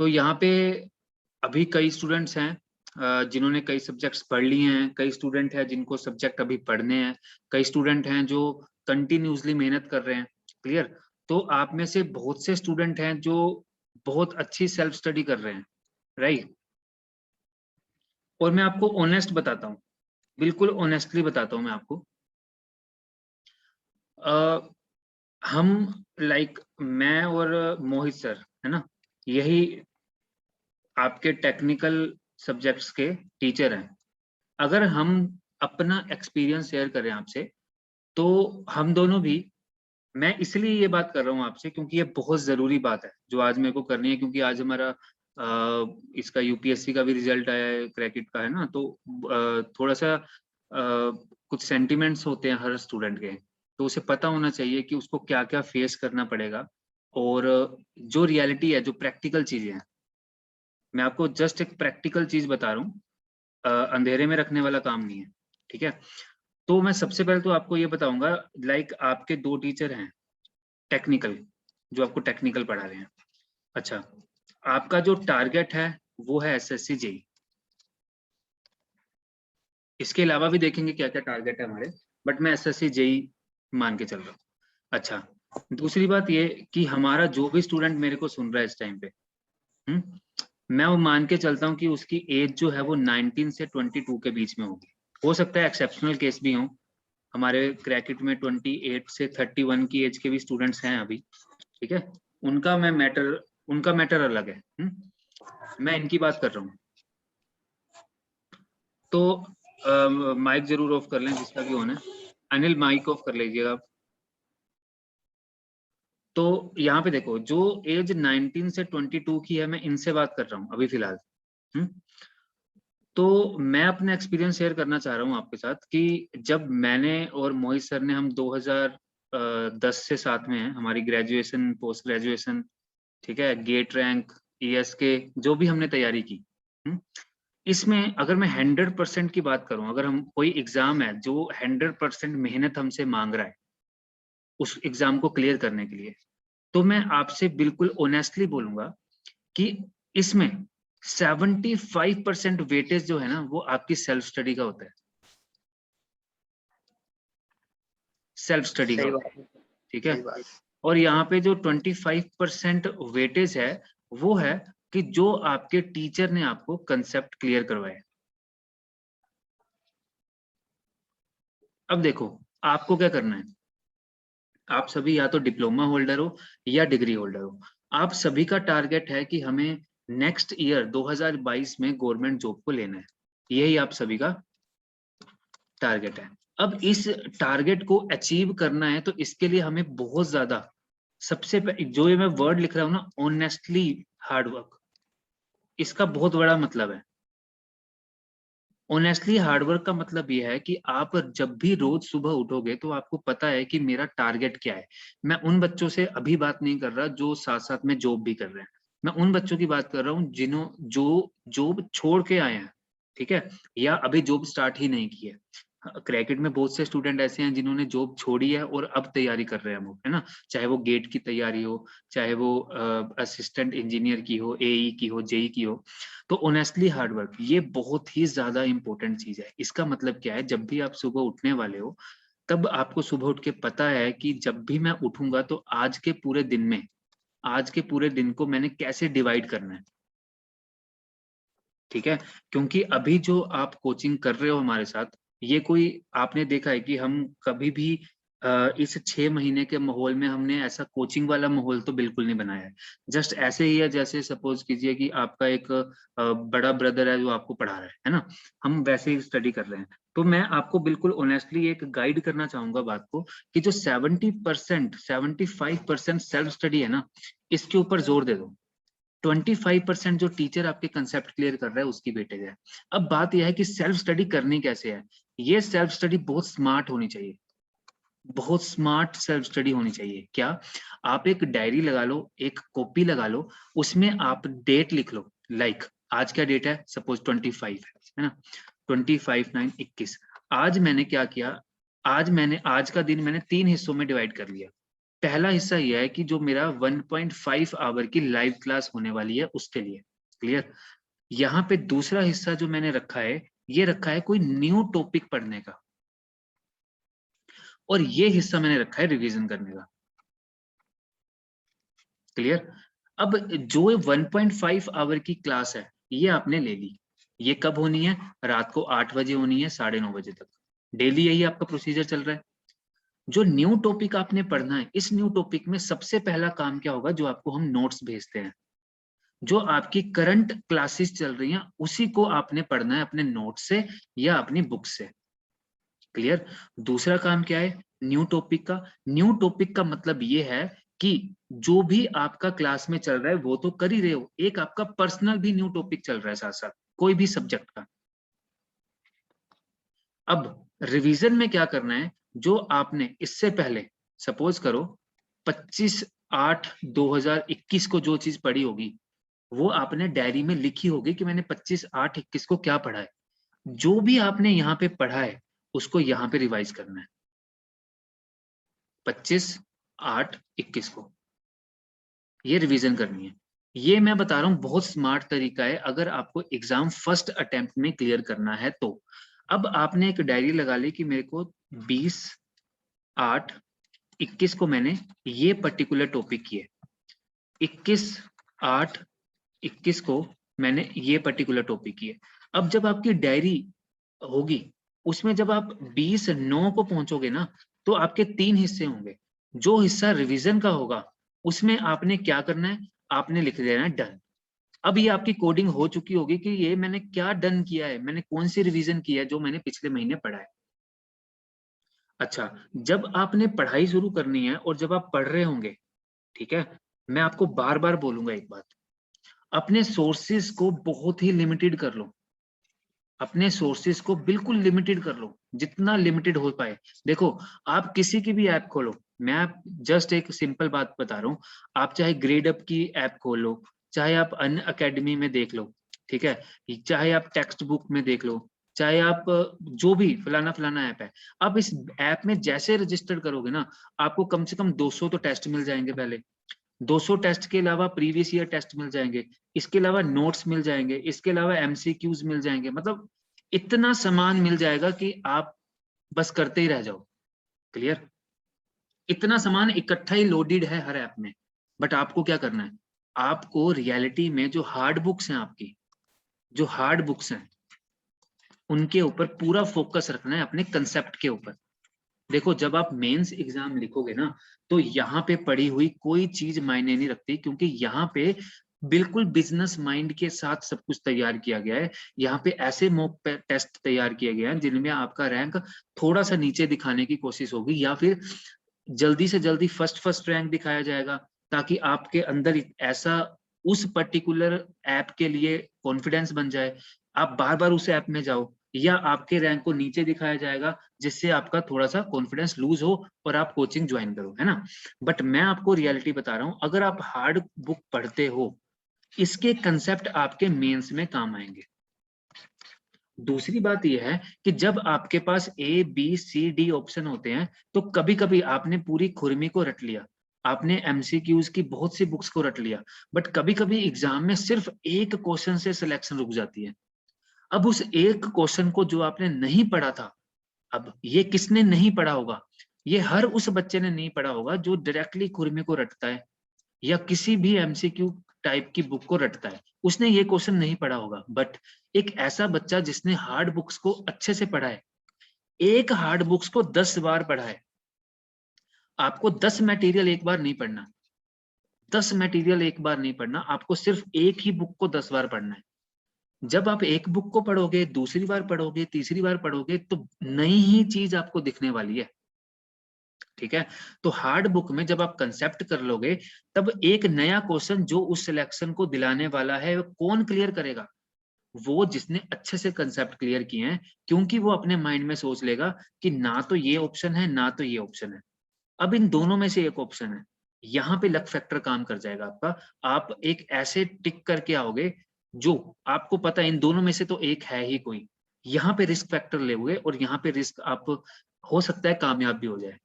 तो यहाँ पे अभी कई स्टूडेंट्स हैं जिन्होंने कई सब्जेक्ट्स पढ़ लिए हैं, कई स्टूडेंट हैं जिनको सब्जेक्ट अभी पढ़ने हैं, कई स्टूडेंट हैं जो कंटिन्यूसली मेहनत कर रहे हैं। क्लियर? तो आप में से बहुत से स्टूडेंट हैं जो बहुत अच्छी सेल्फ स्टडी कर रहे हैं, राइट? और मैं आपको ऑनेस्ट बताता हूँ, बिल्कुल ऑनेस्टली बताता हूँ मैं आपको। हम मैं और मोहित सर, है ना, यही आपके टेक्निकल सब्जेक्ट्स के टीचर हैं। अगर हम अपना एक्सपीरियंस शेयर करें आपसे, तो हम दोनों भी, मैं इसलिए ये बात कर रहा हूँ आपसे क्योंकि ये बहुत जरूरी बात है जो आज मेरे को करनी है, क्योंकि आज हमारा इसका यूपीएससी का भी रिजल्ट आया है, क्रैकेट का, है ना। तो थोड़ा सा कुछ सेंटिमेंट्स होते हैं हर स्टूडेंट के, तो उसे पता होना चाहिए कि उसको क्या क्या फेस करना पड़ेगा, और जो रियलिटी है, जो प्रैक्टिकल चीजें हैं। मैं आपको जस्ट एक प्रैक्टिकल चीज बता रहा हूँ, अंधेरे में रखने वाला काम नहीं है, ठीक है। तो मैं सबसे पहले तो आपको ये बताऊंगा, आपके दो टीचर हैं टेक्निकल, जो आपको टेक्निकल पढ़ा रहे हैं। अच्छा, आपका जो टारगेट है वो है एसएससी जेई। इसके अलावा भी देखेंगे क्या क्या टारगेट है हमारे, बट मैं एसएससी जेई मान के चल रहा हूँ। अच्छा, दूसरी बात ये कि हमारा जो भी स्टूडेंट मेरे को सुन रहा है इस टाइम पे, मैं वो मान के चलता हूँ कि उसकी एज जो है वो 19 से 22 के बीच में होगी। हो सकता है एक्सेप्शनल केस भी हो, हमारे क्रैकेट में 28 से 31 की एज के भी स्टूडेंट्स हैं अभी, ठीक है। उनका मैटर अलग है। मैं इनकी बात कर रहा हूँ। तो माइक जरूर ऑफ कर लें जिसका भी होना है। अनिल, माइक ऑफ कर लीजिएगा आप। तो यहाँ पे देखो, जो एज 19 से 22 की है, मैं इनसे बात कर रहा हूँ अभी फिलहाल। तो मैं अपना एक्सपीरियंस शेयर करना चाह रहा हूँ आपके साथ कि जब मैंने और मोहित सर ने, हम 2010 से साथ में हैं, हमारी ग्रेजुएशन, पोस्ट ग्रेजुएशन, ठीक है, गेट रैंक, ईएसके, जो भी हमने तैयारी की, इसमें अगर मैं 100% की बात करूं, अगर हम कोई एग्जाम है जो 100% मेहनत हमसे मांग रहा है उस एग्जाम को क्लियर करने के लिए, तो मैं आपसे बिल्कुल ऑनेस्टली बोलूंगा कि इसमें 75% वेटेज जो है ना, वो आपकी सेल्फ स्टडी का होता है, सेल्फ स्टडी का होता है, ठीक है। और यहाँ पे जो 25% वेटेज है, वो है कि जो आपके टीचर ने आपको कंसेप्ट क्लियर करवाए। अब देखो, आपको क्या करना है, आप सभी या तो डिप्लोमा होल्डर हो या डिग्री होल्डर हो, आप सभी का टारगेट है कि हमें नेक्स्ट ईयर 2022 में गवर्नमेंट जॉब को लेना है, यही आप सभी का टारगेट है। अब इस टारगेट को अचीव करना है, तो इसके लिए हमें बहुत ज्यादा, जो ये मैं वर्ड लिख रहा हूँ ना, ऑनेस्टली हार्ड वर्क, इसका बहुत बड़ा मतलब है। ऑनेस्टली हार्डवर्क का मतलब यह है कि आप जब भी रोज सुबह उठोगे तो आपको पता है कि मेरा टारगेट क्या है। मैं उन बच्चों से अभी बात नहीं कर रहा जो साथ साथ में जॉब भी कर रहे हैं, मैं उन बच्चों की बात कर रहा हूँ जो जॉब छोड़ के आए हैं, ठीक है, या अभी जॉब स्टार्ट ही नहीं की है। क्रैकेट में बहुत से स्टूडेंट ऐसे हैं जिन्होंने जॉब छोड़ी है और अब तैयारी कर रहे हैं वो, है ना, चाहे वो गेट की तैयारी हो, चाहे वो असिस्टेंट इंजीनियर की हो, एई की हो, जेई की हो। तो ऑनेस्टली हार्डवर्क ये बहुत ही ज्यादा इंपॉर्टेंट चीज है। इसका मतलब क्या है, जब भी आप सुबह उठने वाले हो, तब आपको सुबह उठ के पता है कि जब भी मैं उठूंगा तो आज के पूरे दिन को मैंने कैसे डिवाइड करना है, ठीक है। क्योंकि अभी जो आप कोचिंग कर रहे हो हमारे साथ, ये कोई, आपने देखा है कि हम कभी भी इस 6 महीने के माहौल में हमने ऐसा कोचिंग वाला माहौल तो बिल्कुल नहीं बनाया है। जस्ट ऐसे ही है जैसे सपोज कीजिए कि आपका एक बड़ा ब्रदर है जो आपको पढ़ा रहा है ना, हम वैसे ही स्टडी कर रहे हैं। तो मैं आपको बिल्कुल ऑनेस्टली एक गाइड करना चाहूंगा बात को, कि जो 70%, 75% सेल्फ स्टडी है ना, इसके ऊपर जोर दे दो। 25% जो टीचर आपके कंसेप्ट क्लियर कर रहा है उसकी वेटेज है। अब बात यह है कि सेल्फ स्टडी करनी कैसे है। ये सेल्फ स्टडी बहुत स्मार्ट होनी चाहिए, बहुत स्मार्ट सेल्फ स्टडी होनी चाहिए। क्या, आप एक डायरी लगा लो, एक कॉपी लगा लो, उसमें आप डेट लिख लो। आज क्या डेट है, सपोज 25 है ना, 25/9/21। आज मैंने क्या किया, आज का दिन मैंने 3 हिस्सों में डिवाइड कर लिया। पहला हिस्सा यह है कि जो मेरा 1.5 आवर की लाइव क्लास होने वाली है उसके लिए। क्लियर? यहाँ पे दूसरा हिस्सा जो मैंने रखा है, ये रखा है कोई न्यू टॉपिक पढ़ने का, और ये हिस्सा मैंने रखा है रिवीजन करने का। क्लियर? अब जो 1.5 आवर की क्लास है ये आपने ले ली, ये कब होनी है? रात को 8 बजे होनी है, 9:30 बजे तक। डेली यही आपका प्रोसीजर चल रहा है। जो न्यू टॉपिक आपने पढ़ना है, इस न्यू टॉपिक में सबसे पहला काम क्या होगा? जो आपको हम नोट्स भेजते हैं, जो आपकी करंट क्लासेस चल रही हैं उसी को आपने पढ़ना है अपने नोट से या अपनी बुक से। क्लियर? दूसरा काम क्या है न्यू टॉपिक का? न्यू टॉपिक का मतलब ये है कि जो भी आपका क्लास में चल रहा है वो तो कर ही रहे हो, एक आपका पर्सनल भी न्यू टॉपिक चल रहा है साथ साथ, कोई भी सब्जेक्ट का। अब रिवीजन में क्या करना है? जो आपने इससे पहले सपोज करो 25/8/2021 को जो चीज पढ़ी होगी वो आपने डायरी में लिखी होगी कि मैंने 25/8/21 को क्या पढ़ा है। जो भी आपने यहाँ पे पढ़ा है उसको यहाँ पे रिवाइज करना है 25/8/21 को, ये रिवीजन करनी है। ये मैं बता रहा हूँ बहुत स्मार्ट तरीका है अगर आपको एग्जाम फर्स्ट अटेम्प्ट में क्लियर करना है तो। अब आपने एक डायरी लगा ली कि मेरे को 20/8/21 को मैंने ये पर्टिकुलर टॉपिक किए, 21/8/21 को मैंने ये पर्टिकुलर टॉपिक किए। अब जब आपकी डायरी होगी उसमें जब आप 20/9 को पहुंचोगे ना तो आपके 3 हिस्से होंगे। जो हिस्सा रिवीजन का होगा उसमें आपने क्या करना है? आपने लिख देना है डन। अब ये आपकी कोडिंग हो चुकी होगी कि ये मैंने क्या डन किया है, मैंने कौन सी रिवीजन किया है जो मैंने पिछले महीने पढ़ा है। अच्छा, जब आपने पढ़ाई शुरू करनी है और जब आप पढ़ रहे होंगे, ठीक है, मैं आपको बार बार बोलूंगा एक बात, अपने सोर्सेज को बहुत ही लिमिटेड कर लो, अपने सोर्सेज को बिल्कुल लिमिटेड कर लो, जितना लिमिटेड हो पाए। देखो, आप किसी की भी ऐप खोलो, मैं आप जस्ट एक सिंपल बात बता रहा हूँ, आप चाहे ग्रेड अप की ऐप खोलो, चाहे आप अन अकेडमी में देख लो, ठीक है, चाहे आप टेक्स्ट बुक में देख लो, चाहे आप जो भी फलाना फलाना ऐप है, आप इस ऐप में जैसे रजिस्टर करोगे ना, आपको कम से कम 200 तो टेस्ट मिल जाएंगे पहले। 200 टेस्ट के अलावा प्रीवियस ईयर टेस्ट मिल जाएंगे, इसके अलावा नोट्स मिल जाएंगे, इसके अलावा एमसीक्यूज मिल जाएंगे, मतलब इतना सामान मिल जाएगा कि आप बस करते ही रह जाओ। क्लियर? इतना सामान इकट्ठा ही लोडेड है हर ऐप में। बट आपको क्या करना है? आपको रियलिटी में जो हार्ड बुक्स हैं आपकी, जो हार्ड बुक्स हैं उनके ऊपर पूरा फोकस रखना है, अपने कंसेप्ट के ऊपर। देखो, जब आप मेंस एग्जाम लिखोगे ना तो यहाँ पे पढ़ी हुई कोई चीज मायने नहीं रखती, क्योंकि यहाँ पे बिल्कुल बिजनेस माइंड के साथ सब कुछ तैयार किया गया है। यहाँ पे ऐसे मॉक टेस्ट तैयार किए गए हैं जिनमें आपका रैंक थोड़ा सा नीचे दिखाने की कोशिश होगी, या फिर जल्दी से जल्दी फर्स्ट रैंक दिखाया जाएगा, ताकि आपके अंदर ऐसा उस पर्टिकुलर ऐप के लिए कॉन्फिडेंस बन जाए, आप बार बार उस ऐप में जाओ, या आपके रैंक को नीचे दिखाया जाएगा जिससे आपका थोड़ा सा कॉन्फिडेंस लूज हो और आप कोचिंग ज्वाइन करो, है ना। बट मैं आपको रियलिटी बता रहा हूँ, अगर आप हार्ड बुक पढ़ते हो, इसके कंसेप्ट आपके मेंस में काम आएंगे। दूसरी बात यह है कि जब आपके पास A B C D option होते हैं तो कभी कभी आपने पूरी खुरमी को रट लिया, आपने एमसीक्यूज की बहुत सी बुक्स को रट लिया, बट कभी कभी एग्जाम में सिर्फ एक क्वेश्चन से सिलेक्शन रुक जाती है। अब उस एक क्वेश्चन को जो आपने नहीं पढ़ा था, अब ये किसने नहीं पढ़ा होगा? ये हर उस बच्चे ने नहीं पढ़ा होगा जो डायरेक्टली खुरमी को रटता है या किसी भी एमसीक्यू टाइप की बुक को रटता है, उसने ये क्वेश्चन नहीं पढ़ा होगा। बट एक ऐसा बच्चा जिसने हार्ड बुक्स को अच्छे से पढ़ा है, एक हार्ड बुक्स को 10 बार पढ़ा है, आपको 10 मटेरियल एक बार नहीं पढ़ना, 10 मटेरियल एक बार नहीं पढ़ना, आपको सिर्फ एक ही बुक को 10 बार पढ़ना है। जब आप एक बुक को पढ़ोगे, दूसरी बार पढ़ोगे, तीसरी बार पढ़ोगे, तो नई ही चीज आपको दिखने वाली है। ठीक है, तो हार्ड बुक में जब आप कंसेप्ट कर लोगे, तब एक नया क्वेश्चन जो उस सिलेक्शन को दिलाने वाला है वो कौन क्लियर करेगा? वो जिसने अच्छे से कंसेप्ट क्लियर किए हैं, क्योंकि वो अपने माइंड में सोच लेगा कि ना तो ये ऑप्शन है ना तो ये ऑप्शन है, अब इन दोनों में से एक ऑप्शन है। यहाँ पे लक फैक्टर काम कर जाएगा आपका, आप एक ऐसे टिक करके आओगे जो आपको पता है इन दोनों में से तो एक है ही कोई। यहाँ पे रिस्क फैक्टर ले हुए और यहाँ पे रिस्क आप हो सकता है कामयाब भी हो जाए।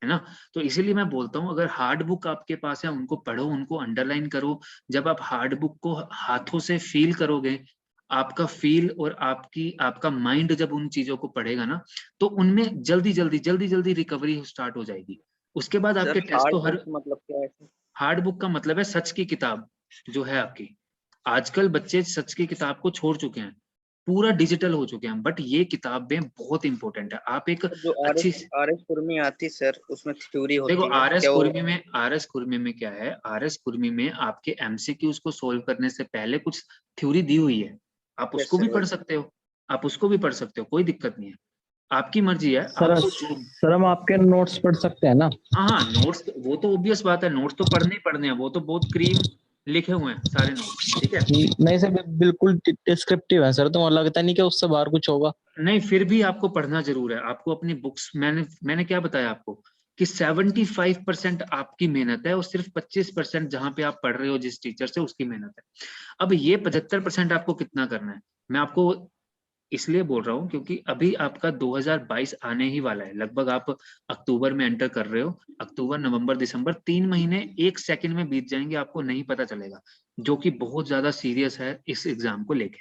है ना। तो इसीलिए मैं बोलता हूँ अगर हार्ड बुक आपके पास है उनको पढ़ो, उनको अंडरलाइन करो। जब आप हार्ड बुक को हाथों से फील करोगे, आपका फील और आपका माइंड जब उन चीजों को पढ़ेगा ना, तो उनमें जल्दी जल्दी जल्दी जल्दी रिकवरी स्टार्ट हो जाएगी। उसके बाद सर आपके टेस्ट हार्ड तो हर बुक मतलब क्या है? हार्ड बुक का मतलब है सच की किताब जो है आपकी। आजकल बच्चे सच की किताब को छोड़ चुके हैं, पूरा डिजिटल हो चुके हैं, बट ये किताबें बहुत इंपॉर्टेंट है। आप एक जो अच्छी आर एस कुर्मी आती सर, उसमें थ्योरी देखो होती है आरएस क्या वो? कुर्मी में क्या है, आरएस कुर्मी में आपके एमसीक्यूज को सोल्व करने से पहले कुछ थ्योरी दी हुई है, आप यस उसको भी सर पढ़ वही। सकते हो। आप उसको भी पढ़ सकते हो, कोई दिक्कत नहीं है, आपकी मर्जी है। सर आपको सर हम आपके नोट्स पढ़ सकते हैं ना? हाँ हाँ, नोट्स वो तो ऑब्वियस बात है, नोट्स तो पढ़ने ही पढ़ने हैं, वो तो बहुत क्रीम लिखे हुए हैं सारे नोट्स, ठीक है। नहीं सर, बिल्कुल डिस्क्रिप्टिव है सर, तो लगता नहीं कि उससे बाहर कुछ होगा। नहीं, फिर भी आपको पढ़ना जरूर है। आपको अपनी बुक्स, मैंने क्या बताया आपको कि 75% आपकी मेहनत है और सिर्फ 25% जहां पे आप पढ़ रहे हो जिस टीचर से, उसकी मेहनत है। अब ये 75% आपको कितना करना है, मैं आपको इसलिए बोल रहा हूँ क्योंकि अभी आपका 2022 आने ही वाला है। लगभग आप अक्टूबर में एंटर कर रहे हो, अक्टूबर नवंबर दिसंबर 3 महीने 1 सेकंड में बीत जाएंगे, आपको नहीं पता चलेगा, जो कि बहुत ज्यादा सीरियस है इस एग्जाम को लेके।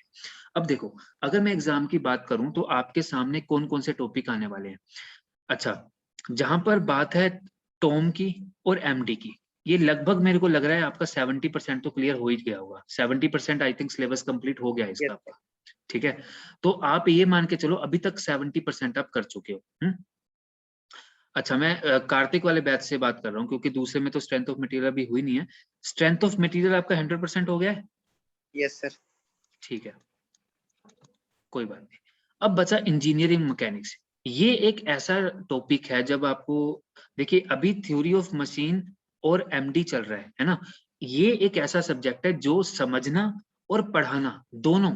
अब देखो, अगर मैं एग्जाम की बात करूं तो आपके सामने कौन कौन से टॉपिक आने वाले हैं। अच्छा, जहां पर बात है टॉम की और एमडी की, ये लगभग मेरे को लग रहा है आपका 70% तो क्लियर हो ही गया होगा। 70% आई थिंक सिलेबस कंप्लीट हो गया है इसका यस आपका, ठीक है। तो आप ये मान के चलो अभी तक 70% आप कर चुके हो। अच्छा, मैं कार्तिक वाले बैच से बात कर रहा हूँ क्योंकि दूसरे में तो स्ट्रेंथ ऑफ मटेरियल अभी हुई नहीं है। स्ट्रेंथ ऑफ मटेरियल आपका 100% हो गया है, यस सर। ठीक है, कोई बात नहीं। अब बचा इंजीनियरिंग मैकेनिक्स। ये एक ऐसा टॉपिक है, जब आपको देखिए अभी थ्योरी ऑफ मशीन और एमडी चल रहा है ना। ये एक ऐसा सब्जेक्ट है जो समझना और पढ़ाना दोनों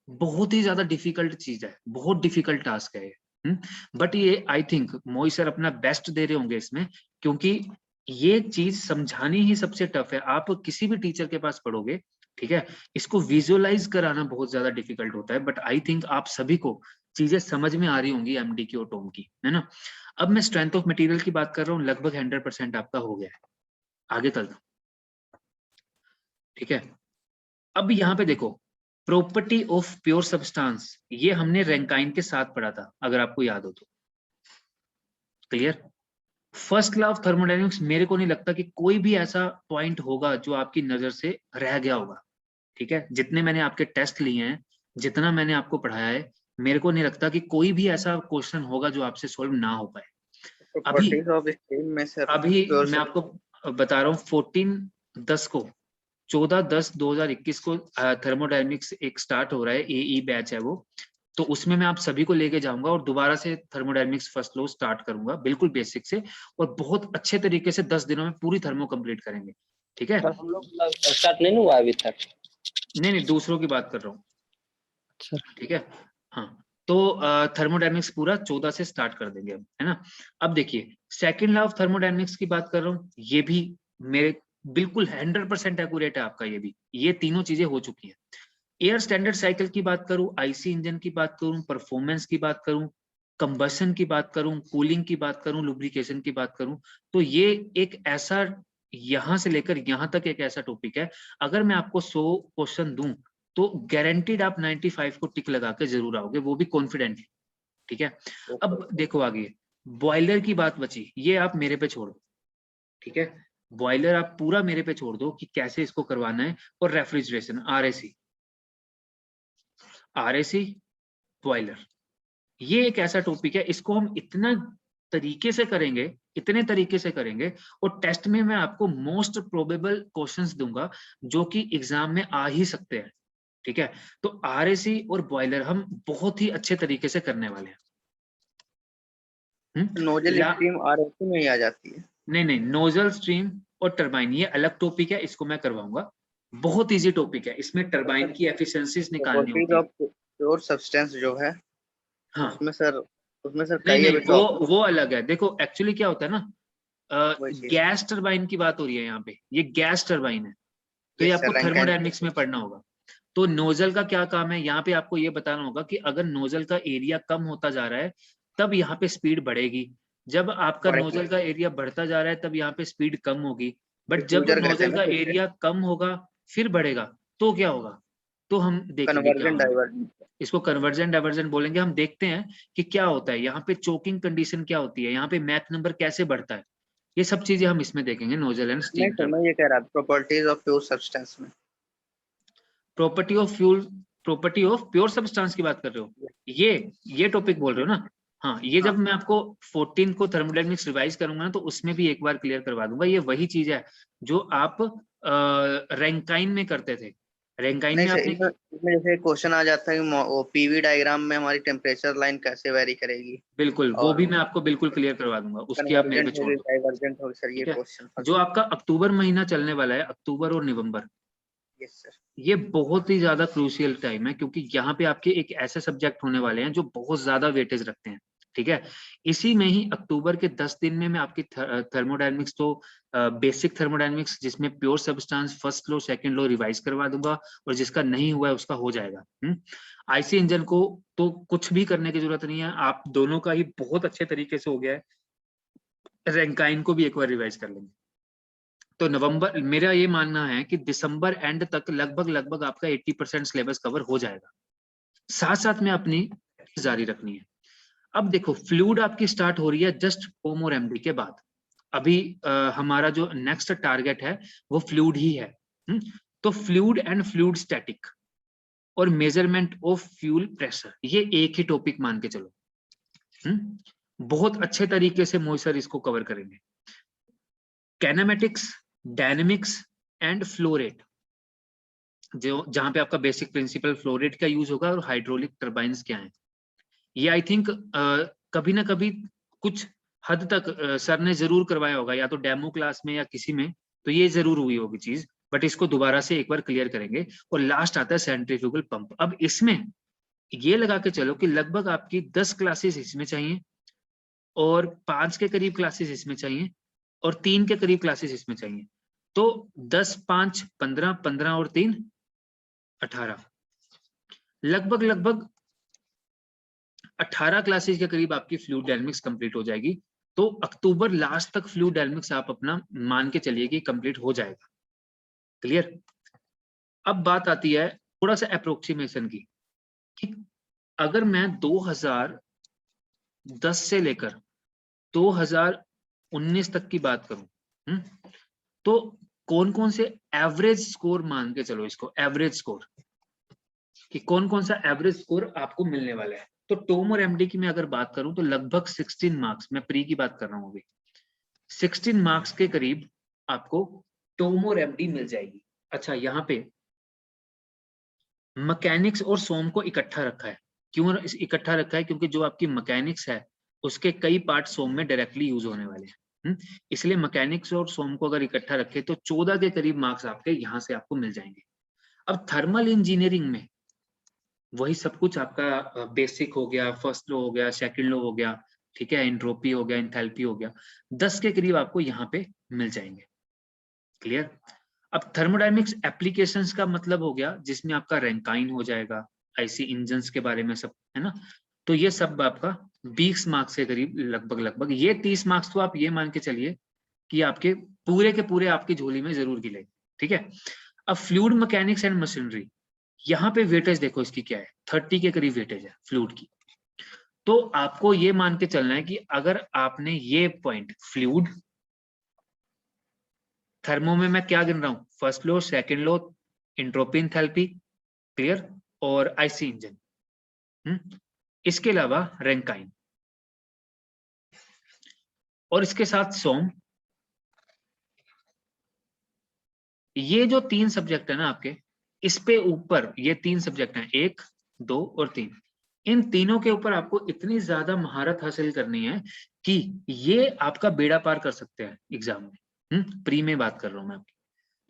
बहुत ही ज्यादा डिफिकल्ट चीज है, बहुत डिफिकल्ट टास्क है ये। बट ये आई थिंक मोई सर अपना बेस्ट दे रहे होंगे इसमें, क्योंकि ये चीज समझानी ही सबसे टफ है। आप किसी भी टीचर के पास पढ़ोगे, ठीक है, इसको विजुअलाइज कराना बहुत ज्यादा डिफिकल्ट होता है, बट आई थिंक आप सभी को चीजें समझ में आ रही होंगी एमडी की और टॉम की, है ना। अब मैं स्ट्रेंथ ऑफ मटेरियल की बात कर रहा हूँ, लगभग 100% आपका हो गया है। आगे चलता हूं, ठीक है। अब यहाँ पे देखो, प्रॉपर्टी ऑफ प्योर सब्सटेंस, ये हमने रैंकाइन के साथ पढ़ा था अगर आपको याद हो तो, clear. First law of thermodynamics, मेरे को नहीं लगता कि कोई भी ऐसा पॉइंट होगा जो आपकी नजर से रह गया होगा, ठीक है। जितने मैंने आपके टेस्ट लिए हैं, जितना मैंने आपको पढ़ाया है, मेरे को नहीं लगता कि कोई भी ऐसा क्वेश्चन होगा जो आपसे सॉल्व ना हो पाए। अभी प्रॉपर्टीज ऑफ स्टीम में सर अभी प्योर मैं आपको बता रहा हूँ, 14/10 को 14/10/2021 को थर्मोडायनेमिक्स एक स्टार्ट हो रहा है, एई बैच है वो। तो उसमें मैं आप सभी को लेके जाऊंगा और दोबारा से थर्मोडायनेमिक्स फर्स्ट लॉ स्टार्ट करूंगा बिल्कुल बेसिक से, और बहुत अच्छे तरीके से 10 दिनों में पूरी थर्मो कंप्लीट करेंगे, ठीक है। सर हम लोग स्टार्ट नहीं हुआ अभी तक? नहीं नहीं, दूसरों की बात कर रहा हूँ, अच्छा। ठीक है। हाँ, तो थर्मोडायनेमिक्स पूरा 14 से स्टार्ट कर देंगे अब, है ना। अब देखिए, सेकंड लॉ ऑफ थर्मोडायनेमिक्स की बात कर रहा हूँ, ये भी मेरे बिल्कुल 100% एक्यूरेट है आपका, ये भी, ये तीनों चीजें हो चुकी हैं। एयर स्टैंडर्ड साइकिल की बात करूं, आईसी इंजन की बात करूं, परफॉर्मेंस की बात करूं, कंबशन की बात करूं, कूलिंग की बात करूं, लुब्रिकेशन की बात करूं, तो ये एक ऐसा, यहां से लेकर यहां तक एक ऐसा टॉपिक है, अगर मैं आपको 100 क्वेश्चन दूं तो गारंटीड आप 95 को टिक लगा के जरूर आओगे, वो भी कॉन्फिडेंटली, ठीक है। अब देखो आगे, बॉयलर की बात बची, ये आप मेरे पे छोड़ दो, ठीक है। बॉयलर आप पूरा मेरे पे छोड़ दो कि कैसे इसको करवाना है, और रेफ्रिजरेशन, आरएसी बॉयलर, ये एक ऐसा टॉपिक है, इसको हम इतना तरीके से करेंगे, इतने तरीके से करेंगे, और टेस्ट में मैं आपको मोस्ट प्रोबेबल क्वेश्चंस दूंगा जो कि एग्जाम में आ ही सकते हैं, ठीक है। तो आरएसी और बॉयलर हम बहुत ही अच्छे तरीके से करने वाले हैं। नोजल या स्टीम आरओसी में ही आ जाती है? नहीं नहीं, नोजल स्ट्रीम और टरबाइन ये अलग टॉपिक है, इसको मैं करवाऊंगा, बहुत इजी टॉपिक है, इसमें टरबाइन की एफिशिएंसीज निकालनी प्रॉपर्टीज होती है। ऑफ प्योर सब्सटेंस जो है हाँ, उसमें सर नहीं कई नहीं, अभी वो अलग है। देखो एक्चुअली क्या होता है ना, वही चीज। गैस टरबाइन की बात हो रही है यहाँ पे, ये गैस टरबाइन है, तो ये यस आपको सर, रैंकाइन। थर्मोडायनेमिक्स में पढ़ना होगा। तो नोजल का क्या काम है, यहाँ पे आपको ये बताना होगा कि अगर नोजल का एरिया कम होता जा रहा है तब यहाँ पे स्पीड बढ़ेगी, जब आपका Correct. नोजल का एरिया बढ़ता जा रहा है तब यहाँ पे स्पीड कम होगी, बट जब Diffuser कहते हैं नोजल ना का फिर से। एरिया कम होगा फिर बढ़ेगा तो क्या होगा, तो हम देखेंगे क्या कन्वर्जन होगा। डाइवर्जन। इसको कन्वर्जन डाइवर्जन बोलेंगे। हम देखते हैं कि क्या होता है यहाँ पे, चोकिंग कंडीशन क्या होती है, यहाँ पे मैक नंबर कैसे बढ़ता है, ये सब चीजें हम इसमें देखेंगे नोजल एंड नहीं स्टीम सर, टर्म। मैं ये कह रहा था प्रॉपर्टीज ऑफ प्योर सब्सटेंस में। Property of fuel, property of pure substance की बात कर रहे हो, ये टॉपिक बोल रहे हो ना। हाँ, ये जब मैं आपको 14 को थर्मोडायनेमिक्स रिवाइज करूंगा ना तो उसमें भी एक बार क्लियर करवा दूंगा। ये वही चीज है जो आप रैंकाइन में करते थे। रैंकाइन नहीं में सर, आपने इसमें जैसे क्वेश्चन आ जाता है कि वो पीवी डायग्राम में हमारी टेम्परेचर लाइन कैसे वेरी करेगी, बिल्कुल वो और भी मैं आपको बिल्कुल क्लियर करवा दूंगा, उसकी आप मेरे पे कन्वर्जेंट छोड़ होगी दो। डाइवर्जेंट होगी सर, ये ठीक है, क्वेश्चन। जो आपका अक्टूबर महीना चलने वाला है, अक्टूबर और नवंबर, यस सर। ये बहुत ही ज्यादा क्रूशियल टाइम है क्योंकि यहाँ पे आपके एक ऐसे सब्जेक्ट होने वाले हैं जो बहुत ज्यादा वेटेज रखते हैं। ठीक है, इसी में ही अक्टूबर के 10 दिन में मैं आपकी थर्मोडायनेमिक्स तो बेसिक थर्मोडायनेमिक्स जिसमें प्योर सब्सटेंस फर्स्ट लो सेकंड लो रिवाइज करवा दूंगा, और जिसका नहीं हुआ है उसका हो जाएगा। आईसी इंजन को तो कुछ भी करने की जरूरत नहीं है, आप दोनों का ही बहुत अच्छे तरीके से हो गया है। रैंकाइन को भी एक बार रिवाइज कर लेंगे। तो नवंबर, मेरा ये मानना है कि दिसंबर एंड तक लगभग आपका 80% सिलेबस कवर हो जाएगा। साथ साथ में अपनी जारी रखनी है। अब देखो फ्लूइड आपकी स्टार्ट हो रही है जस्ट ओम और एमडी के बाद। अभी हमारा जो नेक्स्ट टारगेट है वो फ्लूइड ही है। तो फ्लूइड एंड फ्लूइड स्टैटिक और मेजरमेंट ऑफ फ्यूल प्रेशर, ये एक ही टॉपिक मान के चलो। बहुत अच्छे तरीके से मोहित सर इसको कवर करेंगे। कैनेमेटिक्स, डायनेमिक्स एंड फ्लो रेट, जो जहां पे आपका बेसिक प्रिंसिपल फ्लो रेट का यूज होगा और हाइड्रोलिक टर्बाइंस क्या है। ये आई थिंक कभी ना कभी कुछ हद तक सर ने जरूर करवाया होगा, या तो डेमो क्लास में या किसी में, तो ये जरूर हुई होगी चीज, बट इसको दोबारा से एक बार क्लियर करेंगे। और लास्ट आता है सेंट्रीफ्यूगल पंप। अब इसमें ये लगा के चलो कि लगभग आपकी 10 क्लासेस इसमें चाहिए, और 5 के करीब क्लासेस इसमें चाहिए, और 3 के करीब क्लासेस इसमें चाहिए। तो 10 5 15, 15 और 3 18, लगभग 18 क्लासेस के करीब आपकी फ्लूइड डायनामिक्स कंप्लीट हो जाएगी। तो अक्टूबर लास्ट तक फ्लूइड डायनामिक्स आप अपना मान के चलिए कि कंप्लीट हो जाएगा। क्लियर। अब बात आती है थोड़ा सा अप्रोक्सीमेशन की, कि अगर मैं 2010 से लेकर 2019 तक की बात करूं, तो कौन कौन से एवरेज स्कोर मान के चलो, इसको एवरेज स्कोर, कि कौन कौन सा एवरेज स्कोर आपको मिलने वाला है। तो टोम और एमडी की मैं अगर बात करूं तो लगभग 16 मार्क्स, मैं प्री की बात कर रहा हूं अभी, 16 मार्क्स के करीब आपको टोम और एमडी मिल जाएगी। अच्छा, यहाँ पे मैकेनिक्स और सोम को इकट्ठा रखा है। क्यों इकट्ठा रखा है? क्योंकि जो आपकी मैकेनिक्स है उसके कई पार्ट सोम में डायरेक्टली यूज होने वाले हैं। इसलिए मैकेनिक्स और सोम को अगर इकट्ठा रखे तो 14 के करीब मार्क्स आपके यहाँ से आपको मिल जाएंगे। अब थर्मल इंजीनियरिंग में वही सब कुछ आपका बेसिक हो गया, फर्स्ट लो हो गया, सेकंड लो हो गया, ठीक है, एंट्रोपी हो गया, एंथैल्पी हो गया, 10 के करीब आपको यहाँ पे मिल जाएंगे। क्लियर। अब थर्मोडायनेमिक्स एप्लीकेशंस का मतलब हो गया जिसमें आपका रैंकाइन हो जाएगा, आईसी इंजन्स के बारे में सब, है ना। तो ये सब आपका 20 मार्क्स के करीब लगभग ये 30 मार्क्स तो आप ये मान के चलिए कि आपके पूरे के पूरे आपकी झोली में जरूर गिलेंगे। ठीक है। अब फ्लूइड मैकेनिक्स एंड मशीनरी, यहाँ पे वेटेज देखो इसकी क्या है, 30 के करीब वेटेज है फ्लूइड की। तो आपको ये मान के चलना है कि अगर आपने ये पॉइंट फ्लूइड, थर्मो में मैं क्या गिन रहा हूं, फर्स्ट लो, सेकंड लो, एंट्रोपी, एंथैल्पी, क्लियर, और आईसी इंजन, इसके अलावा रैंकाइन, और इसके साथ सोम। ये जो 3 सब्जेक्ट है ना आपके, इस पे ऊपर ये 3 सब्जेक्ट हैं, 1 2 और 3, इन तीनों के ऊपर आपको इतनी ज्यादा महारत हासिल करनी है कि ये आपका बेड़ा पार कर सकते हैं एग्जाम में। प्री में बात कर रहा हूं मैं आपकी।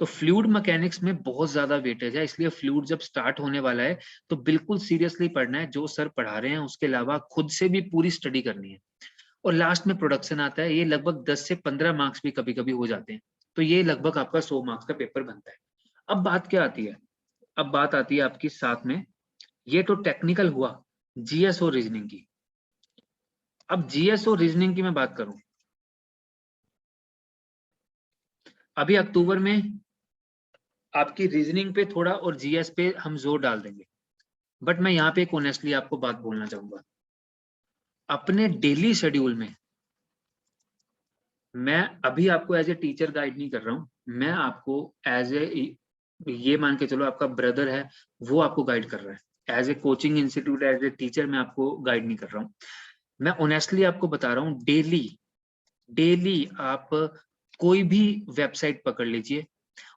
तो फ्लूइड मैकेनिक्स में बहुत ज्यादा वेटेज है, इसलिए फ्लूइड जब स्टार्ट होने वाला है तो बिल्कुल सीरियसली पढ़ना है। जो सर पढ़ा रहे हैं उसके अलावा खुद से भी पूरी स्टडी करनी है। और लास्ट में प्रोडक्शन आता है, ये लगभग 10 से 15 मार्क्स भी कभी कभी हो जाते हैं। तो ये लगभग आपका 100 मार्क्स का पेपर बनता है। अब बात क्या आती है, अब बात आती है आपकी साथ में, ये तो टेक्निकल हुआ, जीएस और रीजनिंग की। अब जीएस और रीजनिंग की मैं बात करूं, अभी अक्टूबर में आपकी रीजनिंग पे थोड़ा और जीएस पे हम जोर डाल देंगे, बट मैं यहाँ पे एक ऑनेस्टली आपको बात बोलना चाहूंगा, अपने डेली शेड्यूल में मैं अभी आपको एज ए टीचर गाइड नहीं कर रहा हूँ, मैं आपको एज ए, ये मान के चलो आपका ब्रदर है वो आपको गाइड कर रहा है, as a coaching institute as a teacher मैं आपको गाइड नहीं कर रहा हूँ। मैं ऑनेस्टली आपको बता रहा हूँ, डेली आप कोई भी वेबसाइट पकड़ लीजिए,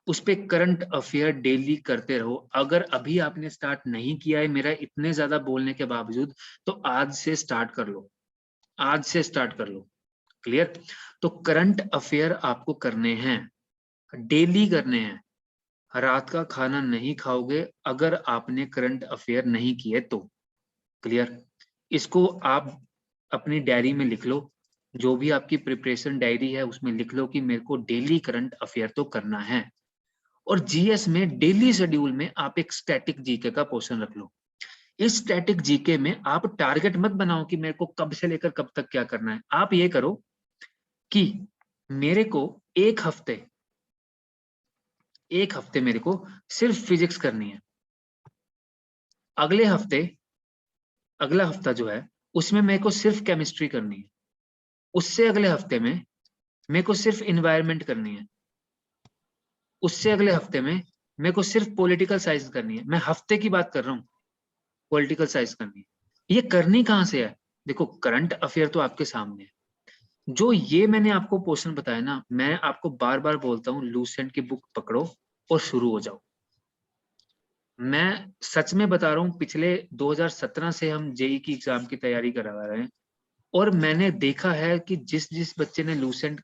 उस पे करंट अफेयर डेली करते रहो। अगर अभी आपने स्टार्ट नहीं किया है मेरा इतने ज्यादा बोलने के बावजूद, तो आज से स्टार्ट कर लो, आज से स्टार्ट कर लो। क्लियर? तो करंट अफेयर आपको करने हैं, डेली करने हैं। रात का खाना नहीं खाओगे अगर आपने करंट अफेयर नहीं किए तो। क्लियर? इसको आप अपनी डायरी में लिख लो, जो भी आपकी प्रिपरेशन डायरी है उसमें लिख लो कि मेरे को डेली करंट अफेयर तो करना है। और जीएस में डेली शेड्यूल में आप एक स्टैटिक जीके का पोर्शन रख लो। इस स्टैटिक जीके में आप टारगेट मत बनाओ कि मेरे को कब से लेकर कब तक क्या करना है। आप ये करो कि मेरे को एक हफ्ते मेरे को सिर्फ फिजिक्स करनी है, अगले हफ्ते अगला हफ्ता जो है उसमें मेरे को सिर्फ केमिस्ट्री करनी है, उससे अगले हफ्ते में मेरे को सिर्फ इन्वायरमेंट करनी है, उससे अगले हफ्ते में मेरे को सिर्फ पॉलिटिकल साइंस करनी है। मैं हफ्ते की बात कर रहा हूँ, पॉलिटिकल साइंस करनी है। ये करनी कहाँ से है? देखो करंट अफेयर तो आपके सामने है। जो ये मैंने आपको पोर्शन बताया ना, मैं आपको बार बार बोलता हूँ लूसेंट की बुक पकड़ो और शुरू हो जाओ। मैं सच में बता रहा हूँ, पिछले 2017 से हम जेई की एग्जाम की तैयारी करा रहे हैं, और मैंने देखा है कि जिस जिस बच्चे ने लूसेंट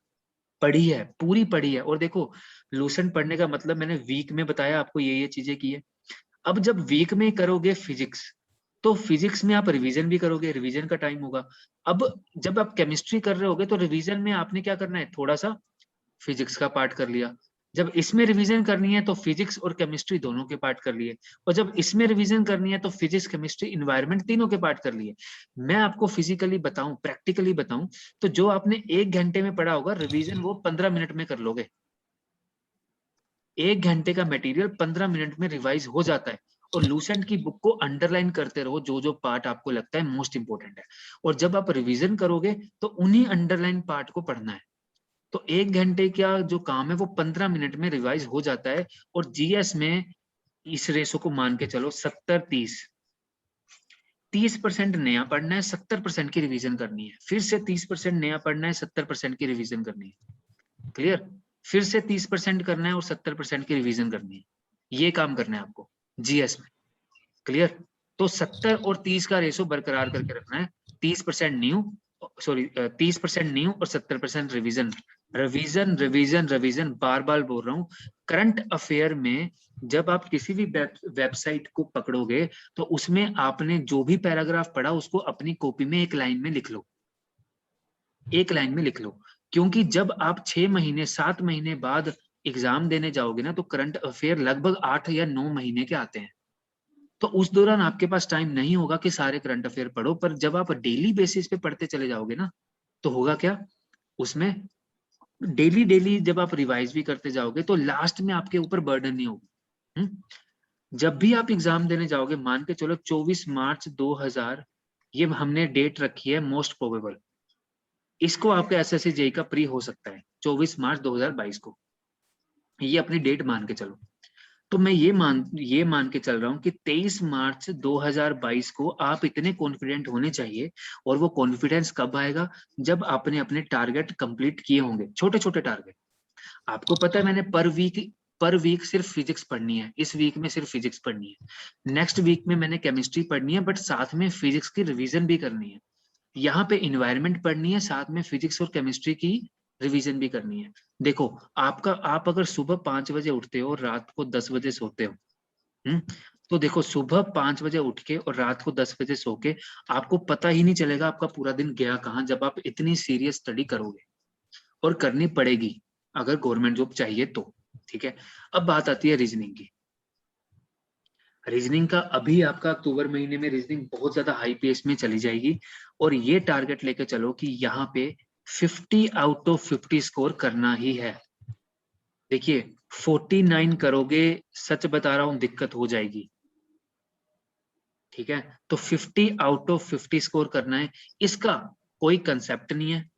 पढ़ी है, पूरी पढ़ी है, और देखो लूसेंट पढ़ने का मतलब मैंने वीक में बताया आपको ये चीजें की है। अब जब वीक में करोगे फिजिक्स, तो फिजिक्स में आप रिवीजन भी करोगे, रिवीजन का टाइम होगा। अब जब आप केमिस्ट्री कर रहे होगे तो रिवीजन में आपने क्या करना है, थोड़ा सा फिजिक्स का पार्ट कर लिया। जब इसमें रिवीजन करनी है तो फिजिक्स और केमिस्ट्री दोनों के पार्ट कर लिए, और जब इसमें रिवीजन करनी है तो फिजिक्स केमिस्ट्री इन्वायरमेंट तीनों के पार्ट कर लिए। मैं आपको फिजिकली बताऊं, प्रैक्टिकली बताऊं, तो जो आपने 1 घंटे में पढ़ा होगा रिवीजन, वो 15 मिनट में कर लोगे। 1 घंटे का मटेरियल 15 मिनट में रिवाइज हो जाता है। और लूसेंट की बुक को अंडरलाइन करते रहो, जो जो पार्ट आपको लगता है मोस्ट इंपोर्टेंट है, और जब आप रिवीजन करोगे तो उन्हीं अंडरलाइन पार्ट को पढ़ना है। तो 1 घंटे का जो काम है वो 15 मिनट में रिवाइज हो जाता है। और जीएस में इस रेशो को मान के चलो 70-30, 30% नया पढ़ना है, 70% की रिवीजन करनी है, फिर से 30% नया पढ़ना है, 70% की रिवीजन करनी है। क्लियर? फिर से 30% करना है और 70% की रिवीजन करनी है। ये काम करना है आपको जीएस में। क्लियर? तो 70 और 30 का रेशो बरकरार करके रखना है। 30% न्यू, सॉरी 30% न्यू और 70% रिवीजन। रिवीजन रिवीजन रिवीजन, बार बार बोल रहा हूँ। करंट अफेयर में जब आप किसी भी वेबसाइट को पकड़ोगे तो उसमें आपने जो भी पैराग्राफ पढ़ा उसको अपनी कॉपी में एक लाइन में लिख लो, एक लाइन में लिख लो। क्योंकि जब आप 6 महीने 7 महीने बाद एग्जाम देने जाओगे ना, तो करंट अफेयर लगभग 8 या 9 महीने के आते हैं। तो उस दौरान आपके पास टाइम नहीं होगा कि सारे करंट अफेयर पढ़ो। पर जब आप डेली बेसिस पे पढ़ते चले जाओगे ना, तो होगा क्या, उसमें डेली डेली जब आप रिवाइज भी करते जाओगे तो लास्ट में आपके ऊपर बर्डन नहीं होगा। जब भी आप एग्जाम देने जाओगे, मान के चलो 24 मार्च 2000, ये हमने डेट रखी है मोस्ट प्रोबेबल, इसको आपका एसएससी जेई का प्री हो सकता है 24 मार्च 2022 को, ये अपनी डेट मान के चलो। तो मैं ये मान के चल रहा हूँ कि 23 मार्च 2022 को आप इतने कॉन्फिडेंट होने चाहिए। और वो कॉन्फिडेंस कब आएगा, जब आपने अपने टारगेट कंप्लीट किए होंगे, छोटे छोटे टारगेट। आपको पता है मैंने पर वीक सिर्फ फिजिक्स पढ़नी है, इस वीक में सिर्फ फिजिक्स पढ़नी है, नेक्स्ट वीक में मैंने केमिस्ट्री पढ़नी है, बट साथ में फिजिक्स की रिवीजन भी करनी है। यहाँ पे इन्वायरमेंट पढ़नी है, साथ में फिजिक्स और केमिस्ट्री की रिवीजन भी करनी है। देखो आप अगर सुबह 5 बजे उठते हो और रात को 10 बजे सोते हो, तो देखो सुबह 5 बजे उठ के और रात को 10 बजे सो के आपको पता ही नहीं चलेगा आपका पूरा दिन गया कहाँ, जब आप इतनी सीरियस स्टडी करोगे। और करनी पड़ेगी अगर गवर्नमेंट जॉब चाहिए तो। ठीक है? अब बात आती है रीजनिंग की। रीजनिंग का अभी आपका अक्टूबर महीने में रीजनिंग बहुत ज्यादा हाई पेस में चली जाएगी, और ये टारगेट लेके चलो कि यहाँ पे 50 आउट ऑफ 50 स्कोर करना ही है। देखिए 49 करोगे, सच बता रहा हूं दिक्कत हो जाएगी, ठीक है। तो 50 आउट ऑफ 50 स्कोर करना है, इसका कोई कंसेप्ट नहीं है,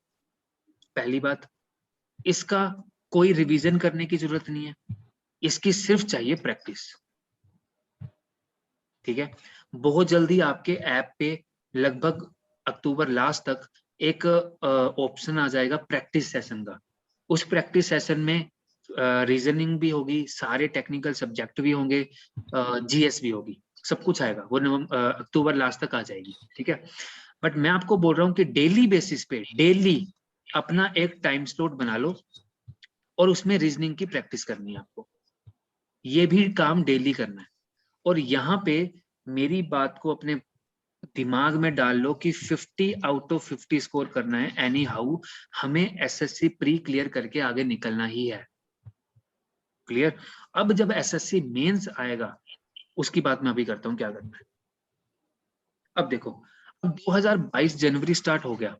पहली बात। इसका कोई रिवीजन करने की जरूरत नहीं है, इसकी सिर्फ चाहिए प्रैक्टिस, ठीक है। बहुत जल्दी आपके ऐप पे लगभग अक्टूबर लास्ट तक एक ऑप्शन आ जाएगा प्रैक्टिस सेशन का। उस प्रैक्टिस सेशन में रीजनिंग भी होगी, सारे टेक्निकल सब्जेक्ट भी होंगे, जीएस भी होगी, सब कुछ आएगा। वो अक्टूबर लास्ट तक आ जाएगी, ठीक है। बट मैं आपको बोल रहा हूँ कि डेली बेसिस पे डेली अपना एक टाइम स्लॉट बना लो और उसमें रीजनिंग की प्रैक्टिस करनी है आपको, ये भी काम डेली करना है। और यहाँ पे मेरी बात को अपने दिमाग में डाल लो कि 50 आउट ऑफ 50 स्कोर करना है एनी हाउ, हमें एसएससी प्री क्लियर करके आगे निकलना ही है, क्लियर। अब जब एसएससी मेंस आएगा उसकी बात मैं अभी करता हूँ क्या करना है। अब देखो, अब 2022 जनवरी स्टार्ट हो गया,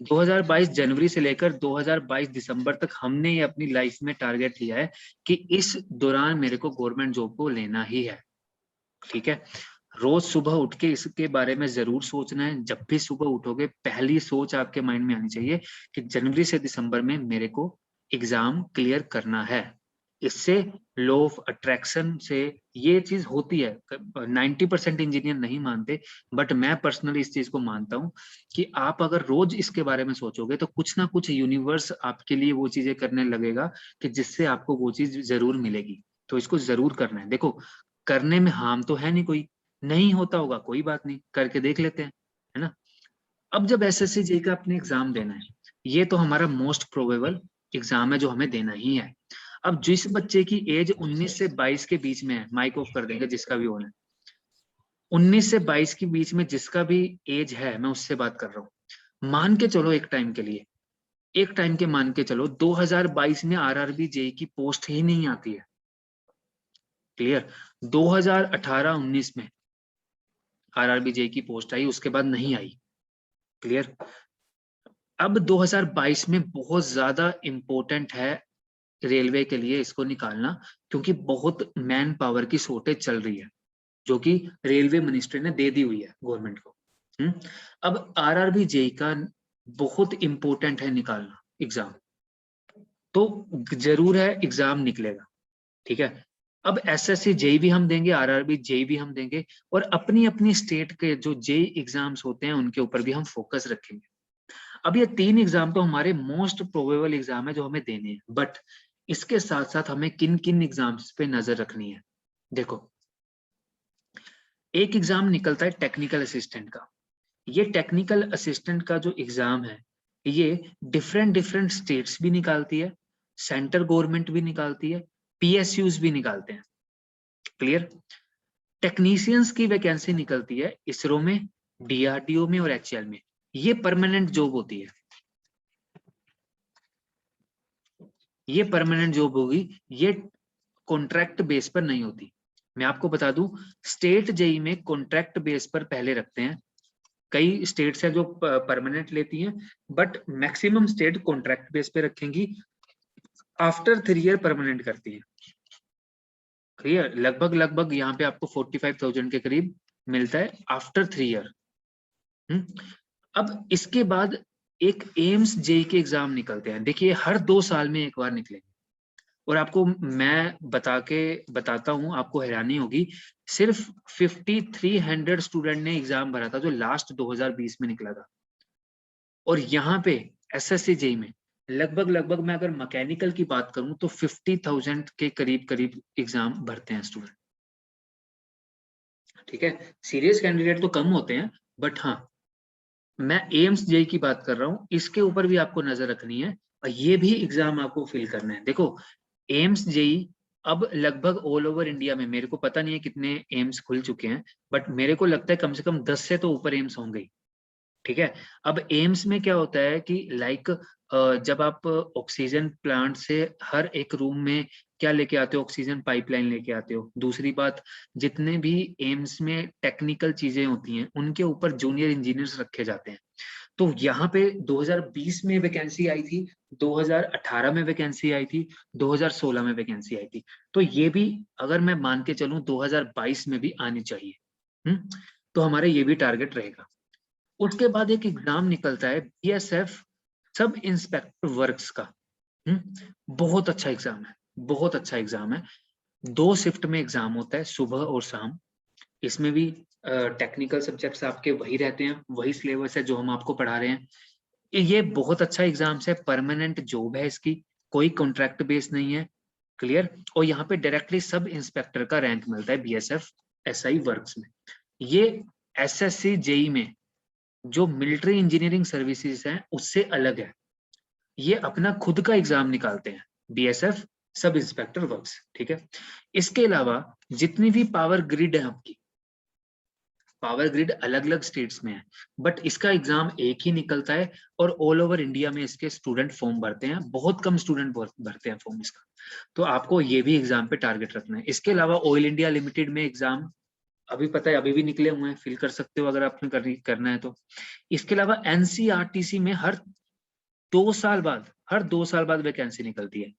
2022 जनवरी से लेकर 2022 दिसंबर तक हमने ये अपनी लाइफ में टारगेट लिया है कि इस दौरान मेरे को गवर्नमेंट जॉब को लेना ही है, ठीक है। रोज सुबह उठ के इसके बारे में जरूर सोचना है। जब भी सुबह उठोगे पहली सोच आपके माइंड में आनी चाहिए कि जनवरी से दिसंबर में मेरे को एग्जाम क्लियर करना है। इससे लॉ ऑफ अट्रैक्शन से ये चीज होती है, 90% इंजीनियर नहीं मानते, बट मैं पर्सनली इस चीज को मानता हूँ कि आप अगर रोज इसके बारे में सोचोगे तो कुछ ना कुछ यूनिवर्स आपके लिए वो चीजें करने लगेगा कि जिससे आपको वो चीज जरूर मिलेगी। तो इसको जरूर करना है। देखो करने में हार्म तो है नहीं कोई, नहीं होता होगा कोई बात नहीं, करके देख लेते हैं, है ना। अब जब एसएससी जेईई का अपने एग्जाम देना है, ये तो हमारा मोस्ट प्रोबेबल एग्जाम है जो हमें देना ही है। अब जिस बच्चे की एज 19 से 22 के बीच में है, माइक ऑफ कर देंगे जिसका भी होना है, 19 से 22 के बीच में जिसका भी एज है, मैं उससे बात कर रहा हूँ। मान के चलो एक टाइम के लिए, एक टाइम के मान के चलो 2022 में आरआरबी जेईई की पोस्ट ही नहीं आती है, क्लियर। 2018-19 में आरआरबी जेईई की पोस्ट आई, उसके बाद नहीं आई, क्लियर। अब 2022 में बहुत ज्यादा इंपॉर्टेंट है रेलवे के लिए इसको निकालना, क्योंकि बहुत मैन पावर की शॉर्टेज चल रही है जो कि रेलवे मिनिस्ट्री ने दे दी हुई है गवर्नमेंट को। अब आरआरबी जेईई का बहुत इंपॉर्टेंट है निकालना एग्जाम, तो जरूर है एग्जाम निकलेगा, ठीक है। अब एसएससी जेईई भी हम देंगे, आरआरबी जेईई भी हम देंगे, और अपनी अपनी स्टेट के जो जेईई एग्जाम्स होते हैं उनके ऊपर भी हम फोकस रखेंगे। अब ये 3 एग्जाम तो हमारे मोस्ट प्रोबेबल एग्जाम है जो हमें देने हैं, बट इसके साथ साथ हमें किन किन एग्जाम्स पे नजर रखनी है। देखो एक एग्जाम निकलता है टेक्निकल असिस्टेंट का। ये टेक्निकल असिस्टेंट का जो एग्जाम है, ये डिफरेंट डिफरेंट स्टेट्स भी निकालती है, सेंट्रल गवर्नमेंट भी निकालती है, पीएसयूज भी निकालते हैं, क्लियर। टेक्नीशियंस की वैकेंसी निकलती है इसरो में, डीआरडीओ में और एचएएल में। ये परमानेंट जॉब होती है, ये परमानेंट जॉब होगी, ये कॉन्ट्रैक्ट बेस पर नहीं होती। मैं आपको बता दूं, स्टेट जेईई में कॉन्ट्रैक्ट बेस पर पहले रखते हैं, कई स्टेट्स हैं जो परमानेंट लेती हैं, but maximum state contract base पे रखेंगी, आफ्टर 3 ईयर परमानेंट करती है, क्लियर। लगभग लगभग यहाँ पे आपको 45,000 के करीब मिलता है आफ्टर 3 ईयर। अब इसके बाद एक एम्स जेईई के एग्जाम निकलते हैं, देखिए हर 2 साल में एक बार निकलेंगे, और आपको मैं बताता हूं, आपको हैरानी होगी, सिर्फ 5300 स्टूडेंट ने एग्जाम भरा था जो लास्ट 2020 में निकला था। और यहाँ पे एसएससी जेईई में लगभग लगभग मैं अगर मैकेनिकल की बात करूं तो 50,000 के करीब करीब एग्जाम भरते हैं स्टूडेंट, ठीक है। सीरियस कैंडिडेट तो कम होते हैं, बट हाँ मैं एम्स जेईई की बात कर रहा हूँ, इसके ऊपर भी आपको नजर रखनी है, और ये भी एग्जाम आपको फिल करना है। देखो एम्स जेईई अब लगभग ऑल ओवर इंडिया में, मेरे को पता नहीं है कितने एम्स खुल चुके हैं, बट मेरे को लगता है कम से कम 10 से तो ऊपर एम्स होंगे, ठीक है। अब एम्स में क्या होता है कि लाइक जब आप ऑक्सीजन प्लांट से हर एक रूम में क्या लेके आते हो, ऑक्सीजन पाइपलाइन लेके आते हो। दूसरी बात, जितने भी एम्स में टेक्निकल चीजें होती हैं उनके ऊपर जूनियर इंजीनियर्स रखे जाते हैं। तो यहाँ पे 2020 में वैकेंसी आई थी, 2018 में वैकेंसी आई थी, 2016 में वैकेंसी आई थी। तो ये भी अगर मैं मान के चलूं 2022 में भी आनी चाहिए। तो हमारे ये भी टारगेट रहेगा। उसके बाद एक एग्जाम निकलता है बीएसएफ सब इंस्पेक्टर वर्क्स का। बहुत अच्छा एग्जाम है, बहुत अच्छा एग्जाम है। 2 शिफ्ट में एग्जाम होता है, सुबह और शाम। इसमें भी टेक्निकल सब्जेक्ट्स आपके वही रहते हैं, वही सिलेबस है जो हम आपको पढ़ा रहे हैं। ये बहुत अच्छा एग्जाम है, परमानेंट जॉब है इसकी, कोई कॉन्ट्रैक्ट बेस नहीं है। क्लियर। और यहाँ पे डायरेक्टली सब इंस्पेक्टर का रैंक मिलता है बीएसएफ एसआई वर्क्स में। ये एसएससी जेई में जो मिलिट्री इंजीनियरिंग सर्विसेज हैं उससे अलग है। ये अपना खुद का एग्जाम निकालते हैं, बीएसएफ सब इंस्पेक्टर वर्क्स। ठीक है। इसके अलावा जितनी भी पावर ग्रिड है आपकी, पावर ग्रिड अलग अलग स्टेट्स में है, बट इसका एग्जाम एक ही निकलता है और ऑल ओवर इंडिया में इसके स्टूडेंट फॉर्म भरते हैं। बहुत कम स्टूडेंट भरते हैं फॉर्म इसका। तो आपको ये भी एग्जाम पे टारगेट रखना है। इसके अलावा ऑयल इंडिया लिमिटेड में एग्जाम अभी पता है, अभी भी निकले हुए हैं, फिल कर सकते हो अगर आपने करना है तो। इसके अलावा एनसीईआरटी में हर 2 साल बाद वैकेंसी निकलती है।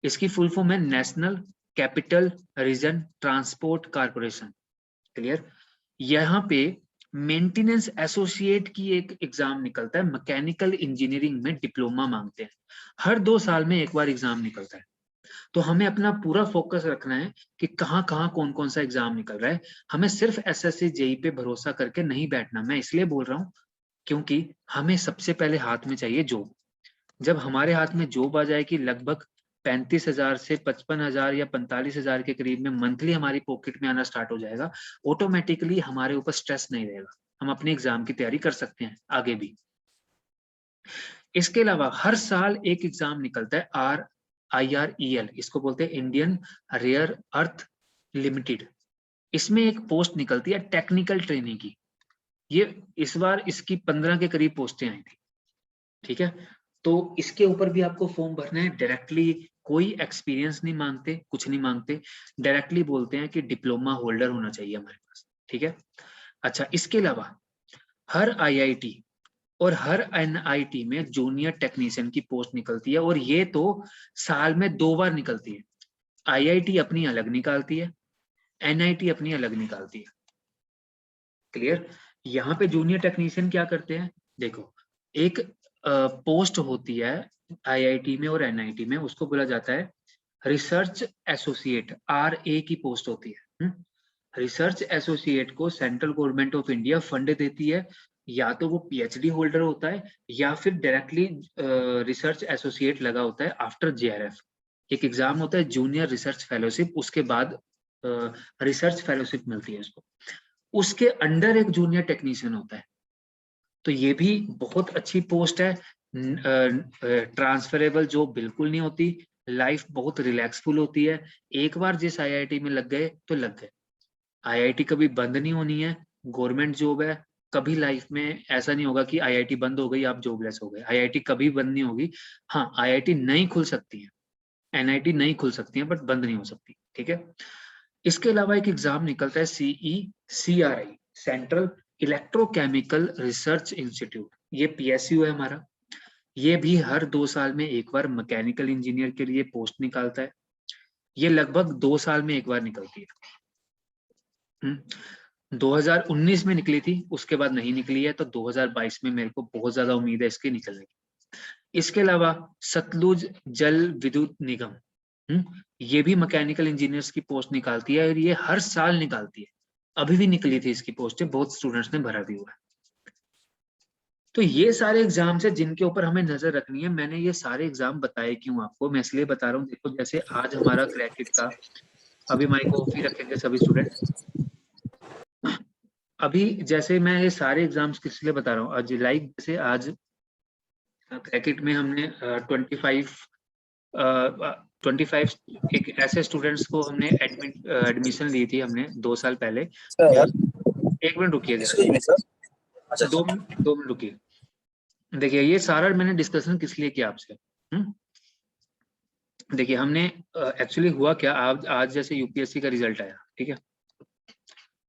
इसकी फुल फॉर्म है national capital region transport corporation. Clear. यहाँ पे मेंटेनेंस एसोसिएट की एक एग्जाम निकलता है, मैकेनिकल इंजीनियरिंग में डिप्लोमा मांगते हैं। हर 2 साल में एक बार एग्जाम निकलता है। तो हमें अपना पूरा फोकस रखना है कि कहाँ कौन कौन सा एग्जाम निकल रहा है। हमें सिर्फ एसएससी जेई पे भरोसा करके नहीं बैठना। मैं इसलिए बोल रहा हूँ क्योंकि हमें सबसे पहले हाथ में चाहिए जॉब। जब हमारे हाथ में जॉब आ जाएगी, लगभग 35,000 से 55,000 या 45,000 के करीब में मंथली हमारी पॉकेट में आना स्टार्ट हो जाएगा। ऑटोमेटिकली हमारे ऊपर स्ट्रेस नहीं रहेगा, हम अपने एग्जाम की तैयारी कर सकते हैं आगे भी। इसके अलावा हर साल एक एग्जाम निकलता है IREL, इसको बोलते हैं इंडियन रेयर अर्थ लिमिटेड। इसमें एक पोस्ट निकलती है टेक्निकल ट्रेनिंग की। ये इस बार इसकी 15 के करीब पोस्टें आई थी। ठीक है। तो इसके ऊपर भी आपको फॉर्म भरना है। डायरेक्टली कोई एक्सपीरियंस नहीं मांगते, कुछ नहीं मांगते, डायरेक्टली बोलते हैं कि डिप्लोमा होल्डर होना चाहिए हमारे पास। ठीक है। अच्छा, इसके अलावा हर IIT और हर NIT में जूनियर टेक्नीशियन की पोस्ट निकलती है, और ये तो साल में 2 बार निकलती है। IIT अपनी अलग निकालती है, NIT अपनी अलग निकालती है। क्लियर। यहाँ पे जूनियर टेक्नीशियन क्या करते हैं, देखो एक पोस्ट होती है IIT में और NIT में, उसको बोला जाता है रिसर्च एसोसिएट, RA की पोस्ट होती है। रिसर्च एसोसिएट को central government of India fund देती है, या तो वो PhD होल्डर होता है या फिर डायरेक्टली रिसर्च एसोसिएट लगा होता है आफ्टर JRF। एक एग्जाम होता है जूनियर रिसर्च फेलोशिप, उसके बाद रिसर्च फेलोशिप मिलती है उसको। उसके अंडर एक जूनियर टेक्नीशियन होता है। तो ये भी बहुत अच्छी पोस्ट है। ट्रांसफरेबल जॉब बिल्कुल नहीं होती, लाइफ बहुत रिलैक्सफुल होती है। एक बार जिस IIT में लग गए तो लग गए। IIT कभी बंद नहीं होनी है, गवर्नमेंट जॉब है। कभी लाइफ में ऐसा नहीं होगा कि IIT बंद हो गई आप जॉबलेस हो गए। IIT कभी बंद नहीं होगी। हाँ, IIT नहीं खुल सकती है, NIT नहीं खुल सकती है, बट बंद नहीं हो सकती। ठीक है। इसके अलावा एक एग्जाम निकलता है CECRI, central electrochemical research institute. ये PSU है हमारा। ये भी हर 2 साल में एक बार मैकेनिकल इंजीनियर के लिए पोस्ट निकालता है। ये लगभग 2 साल में एक बार निकलती है। 2019 में निकली थी, उसके बाद नहीं निकली है, तो 2022 में मेरे को बहुत ज्यादा उम्मीद है इसकी निकलने की। इसके अलावा सतलुज जल विद्युत निगम, ये भी मैकेनिकल इंजीनियर्स की पोस्ट निकालती है, और ये हर साल निकालती है। अभी भी निकली थी इसकी पोस्टें, बहुत स्टूडेंट्स ने भरा भी हुआ है। तो ये सारे एग्जाम्स है जिनके ऊपर हमें नजर रखनी है। मैंने ये सारे एग्जाम बताए क्यों आपको, मैं इसलिए बता रहा हूँ। देखो जैसे आज हमारा क्रैकेट का, अभी माइक ऑफ ही रखेंगे सभी स्टूडेंट। अभी जैसे मैं ये सारे एग्जाम्स किस लिए बता रहा हूँ, आज लाइक जैसे आज क्रैकेट में हमने 25 एक ऐसे स्टूडेंट्स को हमने एडमिशन ली थी हमने 2 साल पहले। एक मिनट रुकिए जरा, 2 मिनट रुकिए। देखिए ये सारा मैंने डिस्कशन किस लिए किया आपसे। देखिए हमने एक्चुअली हुआ क्या, आज जैसे यूपीएससी का रिजल्ट आया, ठीक है,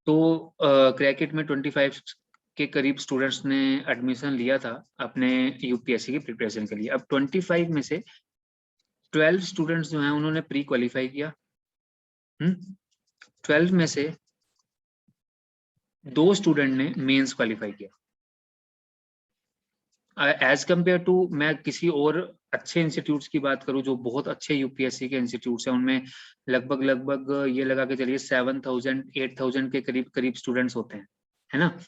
तो क्रैकेट में 25 के करीब स्टूडेंट्स ने एडमिशन लिया था अपने यूपीएससी की प्रिपरेशन के लिए। अब 25 में से 12 स्टूडेंट्स जो हैं उन्होंने प्री क्वालिफाई किया। 12 में से 2 स्टूडेंट ने मेंस क्वालिफाई किया। एज कंपेयर टू मैं किसी और अच्छे इंस्टीट्यूट्स की बात करूं जो बहुत अच्छे यूपीएससी के इंस्टीट्यूट्स हैं, उनमें लगभग ये लगा के चलिए 7,000 8,000 के करीब स्टूडेंट्स होते हैं, है ना,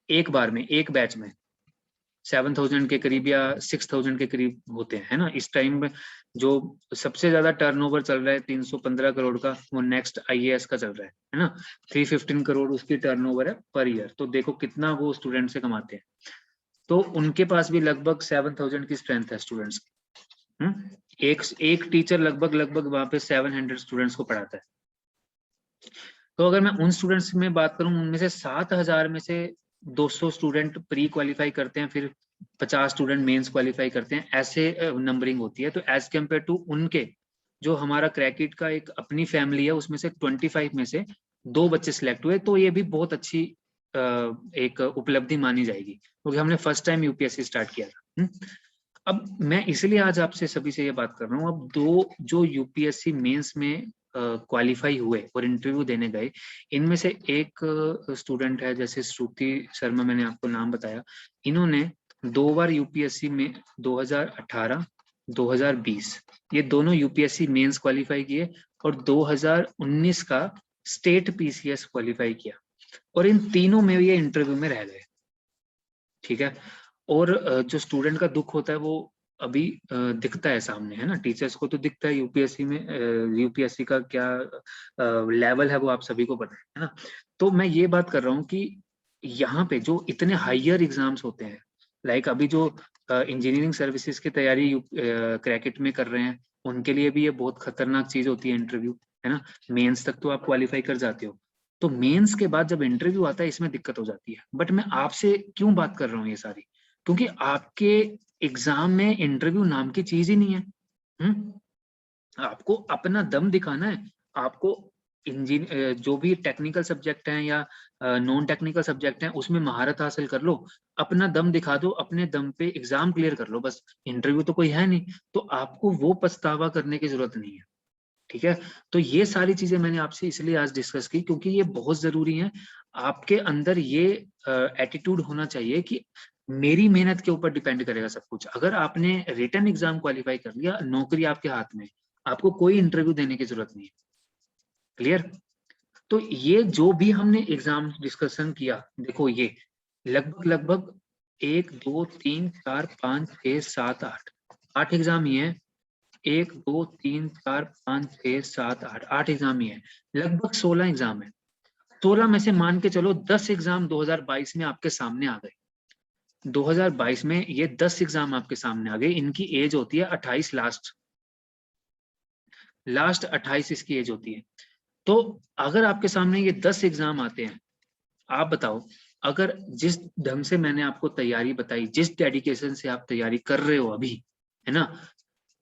एक बार में, एक बैच में 7,000 के करीब या 6,000 के करीब होते हैं, है ना। इस टाइम में जो सबसे ज्यादा टर्नओवर चल रहा है 315 करोड़ का, वो नेक्स्ट आईएएस का चल रहा है ना। 315 करोड़ उसकी टर्नओवर है पर ईयर। तो देखो कितना वो स्टूडेंट से कमाते हैं। तो उनके पास भी लगभग 7,000 की स्ट्रेंथ है स्टूडेंट्स की। एक टीचर लगभग वहां पे 700 स्टूडेंट्स को पढ़ाता है। तो अगर मैं उन स्टूडेंट्स में बात करूं, उनमें से 7,000 में से 200 स्टूडेंट प्री क्वालिफाई करते हैं, फिर 50 स्टूडेंट मेंस क्वालिफाई करते हैं, ऐसे नंबरिंग होती है। तो एज कम्पेयर टू उनके, जो हमारा क्रैकेट का एक अपनी फैमिली है, उसमें से 25 में से 2 बच्चे सिलेक्ट हुए, तो ये भी बहुत अच्छी एक उपलब्धि मानी जाएगी, क्योंकि हमने फर्स्ट टाइम यूपीएससी स्टार्ट किया था। अब मैं इसलिए आज आपसे सभी से ये बात कर रहा हूँ। अब 2 जो यूपीएससी मेंस में क्वालिफाई हुए और इंटरव्यू देने गए, इनमें से एक स्टूडेंट है, जैसे श्रुति शर्मा, मैंने आपको नाम बताया, इन्होंने 2 बार यूपीएससी में 2018 2020 ये दोनों यूपीएससी मेंस क्वालिफाई किए, और 2019 का स्टेट पीसीएस क्वालिफाई किया, और इन तीनों में ये इंटरव्यू में रह गए, ठीक है। और जो स्टूडेंट का दुख होता है वो अभी दिखता है सामने, है ना। टीचर्स को तो दिखता है यूपीएससी में, यूपीएससी का क्या लेवल है वो आप सभी को पता है ना। तो मैं ये बात कर रहा हूँ कि यहाँ पे जो इतने हायर एग्जाम्स होते हैं, लाइक अभी जो इंजीनियरिंग सर्विसेज की तैयारी क्रैकेट में कर रहे हैं, उनके लिए भी ये बहुत खतरनाक चीज होती है इंटरव्यू, है ना। मेंस तक तो आप क्वालिफाई कर जाते हो, तो मेंस के बाद जब इंटरव्यू आता है इसमें दिक्कत हो जाती है। बट मैं आपसे क्यों बात कर रहा हूँ ये सारी, क्योंकि आपके एग्जाम में इंटरव्यू नाम की चीज ही नहीं है। आपको अपना दम दिखाना है। आपको जो भी टेक्निकल सब्जेक्ट हैं या नॉन टेक्निकल सब्जेक्ट हैं, उसमें महारत हासिल कर लो, अपना दम दिखा दो, अपने दम पे एग्जाम क्लियर कर लो, बस। इंटरव्यू तो कोई है नहीं, तो आपको वो पछतावा करने की जरूरत नहीं है, ठीक है। तो ये सारी चीजें मैंने आपसे इसलिए आज डिस्कस की, क्योंकि ये बहुत जरूरी है। आपके अंदर ये एटीट्यूड होना चाहिए कि मेरी मेहनत के ऊपर डिपेंड करेगा सब कुछ। अगर आपने रिटन एग्जाम क्वालिफाई कर लिया, नौकरी आपके हाथ में, आपको कोई इंटरव्यू देने की जरूरत नहीं है। क्लियर। तो ये जो भी हमने एग्जाम डिस्कशन किया, देखो ये लगभग 1 2 3 4 5 6 7 8 एग्जाम ही है। 1 2 3 4 5 6 7 8 एग्जाम ही है। लगभग 16 एग्जाम है। 16 में से मान के चलो 10 एग्जाम 2022 में आपके सामने आ गए। 2022 में ये 10 एग्जाम आपके सामने आ गए। इनकी एज होती है 28, लास्ट 28 इसकी एज होती है। तो अगर आपके सामने ये 10 एग्जाम आते हैं, आप बताओ, अगर जिस ढंग से मैंने आपको तैयारी बताई, जिस डेडिकेशन से आप तैयारी कर रहे हो अभी, है ना,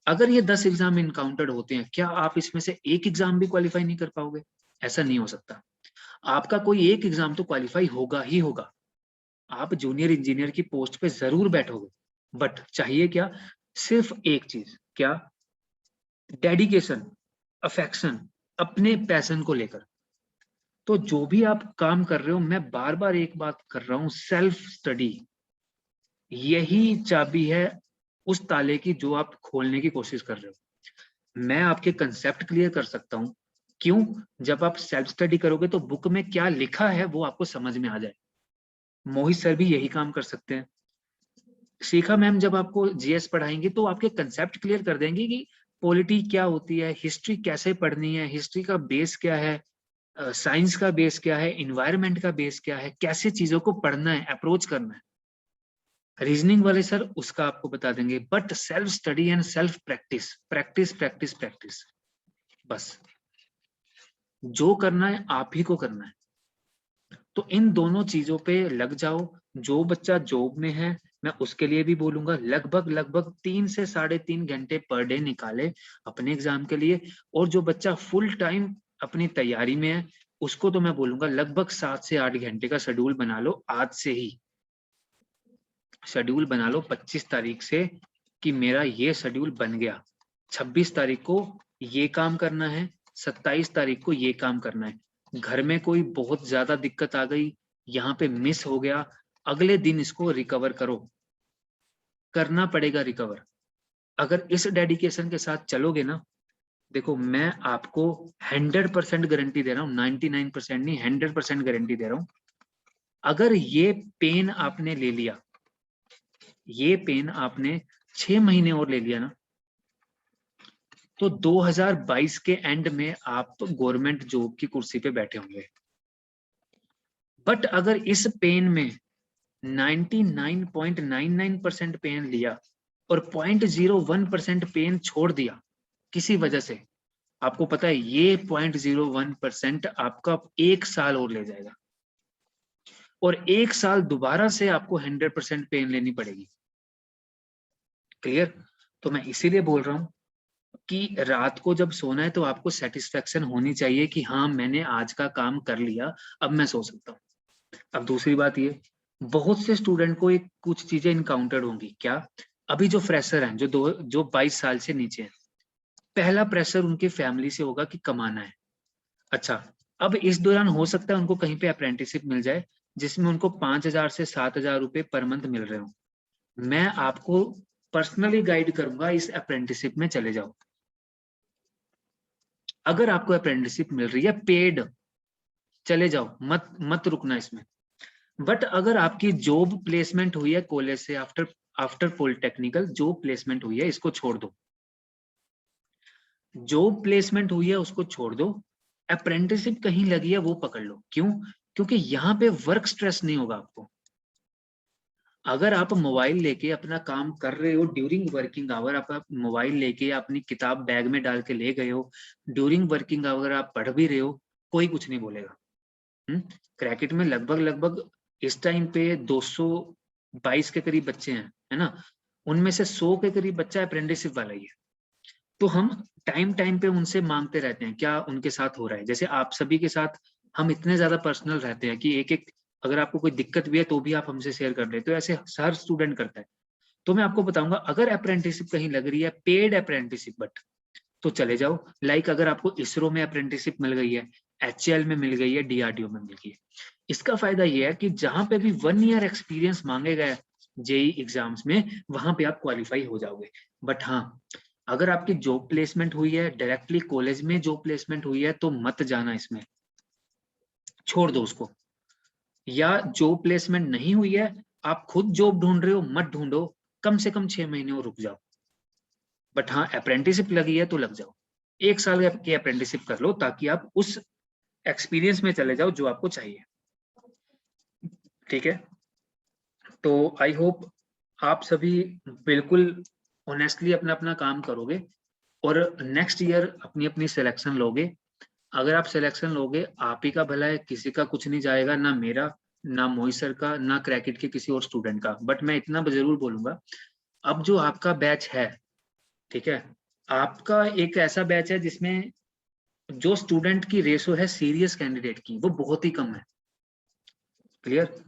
अगर ये 10 एग्जाम इनकाउंटर्ड होते हैं, क्या आप इसमें से एक एग्जाम भी क्वालिफाई नहीं कर पाओगे? ऐसा नहीं हो सकता। आपका कोई एक एग्जाम तो क्वालिफाई होगा ही होगा। आप जूनियर इंजीनियर की पोस्ट पे जरूर बैठोगे, बट चाहिए क्या? सिर्फ एक चीज, क्या? डेडिकेशन, अफेक्शन, अपने पैशन को लेकर। तो जो भी आप काम कर रहे हो, मैं बार बार एक बात कर रहा हूं, सेल्फ स्टडी यही चाबी है उस ताले की जो आप खोलने की कोशिश कर रहे हो। मैं आपके कंसेप्ट क्लियर कर सकता हूं, क्यों? जब आप सेल्फ स्टडी करोगे तो बुक में क्या लिखा है वो आपको समझ में आ जाए। मोहित सर भी यही काम कर सकते हैं। शिखा मैम जब आपको जीएस पढ़ाएंगे तो आपके कंसेप्ट क्लियर कर देंगे कि पॉलिटी क्या होती है, हिस्ट्री कैसे पढ़नी है, हिस्ट्री का बेस क्या है, साइंस का बेस क्या है, इन्वायरमेंट का बेस क्या है, कैसे चीजों को पढ़ना है, अप्रोच करना है। रीजनिंग वाले सर उसका आपको बता देंगे, but self study and self practice, practice practice practice, बस। जो करना है आप ही को करना है। तो इन दोनों चीजों पे लग जाओ। जो बच्चा जॉब में है, मैं उसके लिए भी बोलूंगा लगभग 3 से 3.5 घंटे पर डे निकाले अपने एग्जाम के लिए। और जो बच्चा फुल टाइम अपनी तैयारी में है उसको तो मैं बोलूंगा लगभग 7 से 8 घंटे का शेड्यूल बना लो आज से ही। शेड्यूल बना लो 25 तारीख से कि मेरा ये शेड्यूल बन गया, 26 तारीख को ये काम करना है, 27 तारीख को ये काम करना है। घर में कोई बहुत ज्यादा दिक्कत आ गई, यहाँ पे मिस हो गया, अगले दिन इसको रिकवर करो, करना पड़ेगा रिकवर। अगर इस डेडिकेशन के साथ चलोगे ना, देखो मैं आपको 100% गारंटी दे रहा हूँ, 99% नहीं 100% गारंटी दे रहा हूँ। अगर ये पेन आपने ले लिया, ये पेन आपने 6 महीने और ले लिया ना, तो 2022 के एंड में आप गवर्नमेंट जॉब की कुर्सी पे बैठे होंगे। बट अगर इस पेन में 99.99% पेन लिया और 0.01% पेन छोड़ दिया किसी वजह से, आपको पता है ये 0.01% आपका 1 साल और ले जाएगा, और 1 साल दोबारा से आपको 100% पेन लेनी पड़ेगी। क्लियर? तो मैं इसीलिए बोल रहा हूं कि रात को जब सोना है तो आपको सेटिस्फेक्शन होनी चाहिए कि हाँ मैंने आज का काम कर लिया, अब मैं सो सकता हूँ। अब दूसरी बात ये, बहुत से स्टूडेंट को एक कुछ चीजें इनकाउंटर होंगी। क्या? अभी जो फ्रेशर हैं, जो 22 साल से नीचे हैं, पहला प्रेशर उनकी फैमिली से होगा कि कमाना है। अच्छा, अब इस दौरान हो सकता है उनको कहीं पे अप्रेंटिसशिप मिल जाए जिसमें उनको 5,000 से 7,000 रुपए पर मंथ मिल रहे हो। मैं आपको पर्सनली गाइड करूंगा, इस अप्रेंटिसशिप में चले जाओ। अगर आपको अप्रेंटिसशिप मिल रही है पेड, चले जाओ, मत रुकना इसमें। बट अगर आपकी जॉब प्लेसमेंट हुई है कॉलेज से, आफ्टर पॉलिटेक्निकल जॉब प्लेसमेंट हुई है, इसको छोड़ दो। जॉब प्लेसमेंट हुई है उसको छोड़ दो, अप्रेंटिसशिप कहीं लगी है वो पकड़ लो। क्यों? क्योंकि यहाँ पे वर्क स्ट्रेस नहीं होगा आपको। अगर आप मोबाइल लेके अपना काम कर रहे हो ड्यूरिंग वर्किंग आवर, आप मोबाइल लेके अपनी किताब बैग में डाल के ले गए हो, ड्यूरिंग वर्किंग आवर आप पढ़ भी रहे हो, कोई कुछ नहीं बोलेगा। क्रैकेट में लगभग इस टाइम पे 222 के करीब बच्चे हैं, है ना, उनमें से 100 के करीब बच्चा अप्रेंटिसशिप वाला ही है। तो हम टाइम पे उनसे मांगते रहते हैं क्या उनके साथ हो रहा है। जैसे आप सभी के साथ हम इतने ज्यादा पर्सनल रहते हैं कि एक अगर आपको कोई दिक्कत भी है तो भी आप हमसे शेयर कर लेते हो, ऐसे हर स्टूडेंट करता है। तो मैं आपको बताऊंगा, अगर अप्रेंटिसशिप कहीं लग रही है, पेड अप्रेंटिसशिप बट, तो चले जाओ। लाइक अगर आपको इसरो में अप्रेंटिसशिप मिल गई है, HAL में मिल गई है, DRDO में मिल गई है, इसका फायदा ये है कि जहां पे भी 1 ईयर एक्सपीरियंस मांगे गए जेई एग्जाम्स में, वहां पे आप क्वालिफाई हो जाओगे। बट हाँ, अगर आपकी जॉब प्लेसमेंट हुई है, डायरेक्टली कॉलेज में जॉब प्लेसमेंट हुई है, तो मत जाना इसमें, छोड़ दो उसको। या जॉब प्लेसमेंट नहीं हुई है, आप खुद जॉब ढूंढ रहे हो, मत ढूंढो, कम से कम 6 महीने और रुक जाओ। बट हाँ, अप्रेंटिसशिप लगी है तो लग जाओ, 1 साल की अप्रेंटिसशिप कर लो ताकि आप उस एक्सपीरियंस में चले जाओ जो आपको चाहिए। ठीक है? तो आई होप आप सभी बिल्कुल ऑनेस्टली अपना अपना काम करोगे और नेक्स्ट ईयर अपनी अपनी सिलेक्शन लोगे। अगर आप सिलेक्शन लोगे, आप ही का भला है, किसी का कुछ नहीं जाएगा, ना मेरा, ना मोहित सर का, ना क्रैकेट के किसी और स्टूडेंट का। बट मैं इतना जरूर बोलूंगा, अब जो आपका बैच है, ठीक है, आपका एक ऐसा बैच है जिसमें जो स्टूडेंट की रेशो है सीरियस कैंडिडेट की, वो बहुत ही कम है। क्लियर?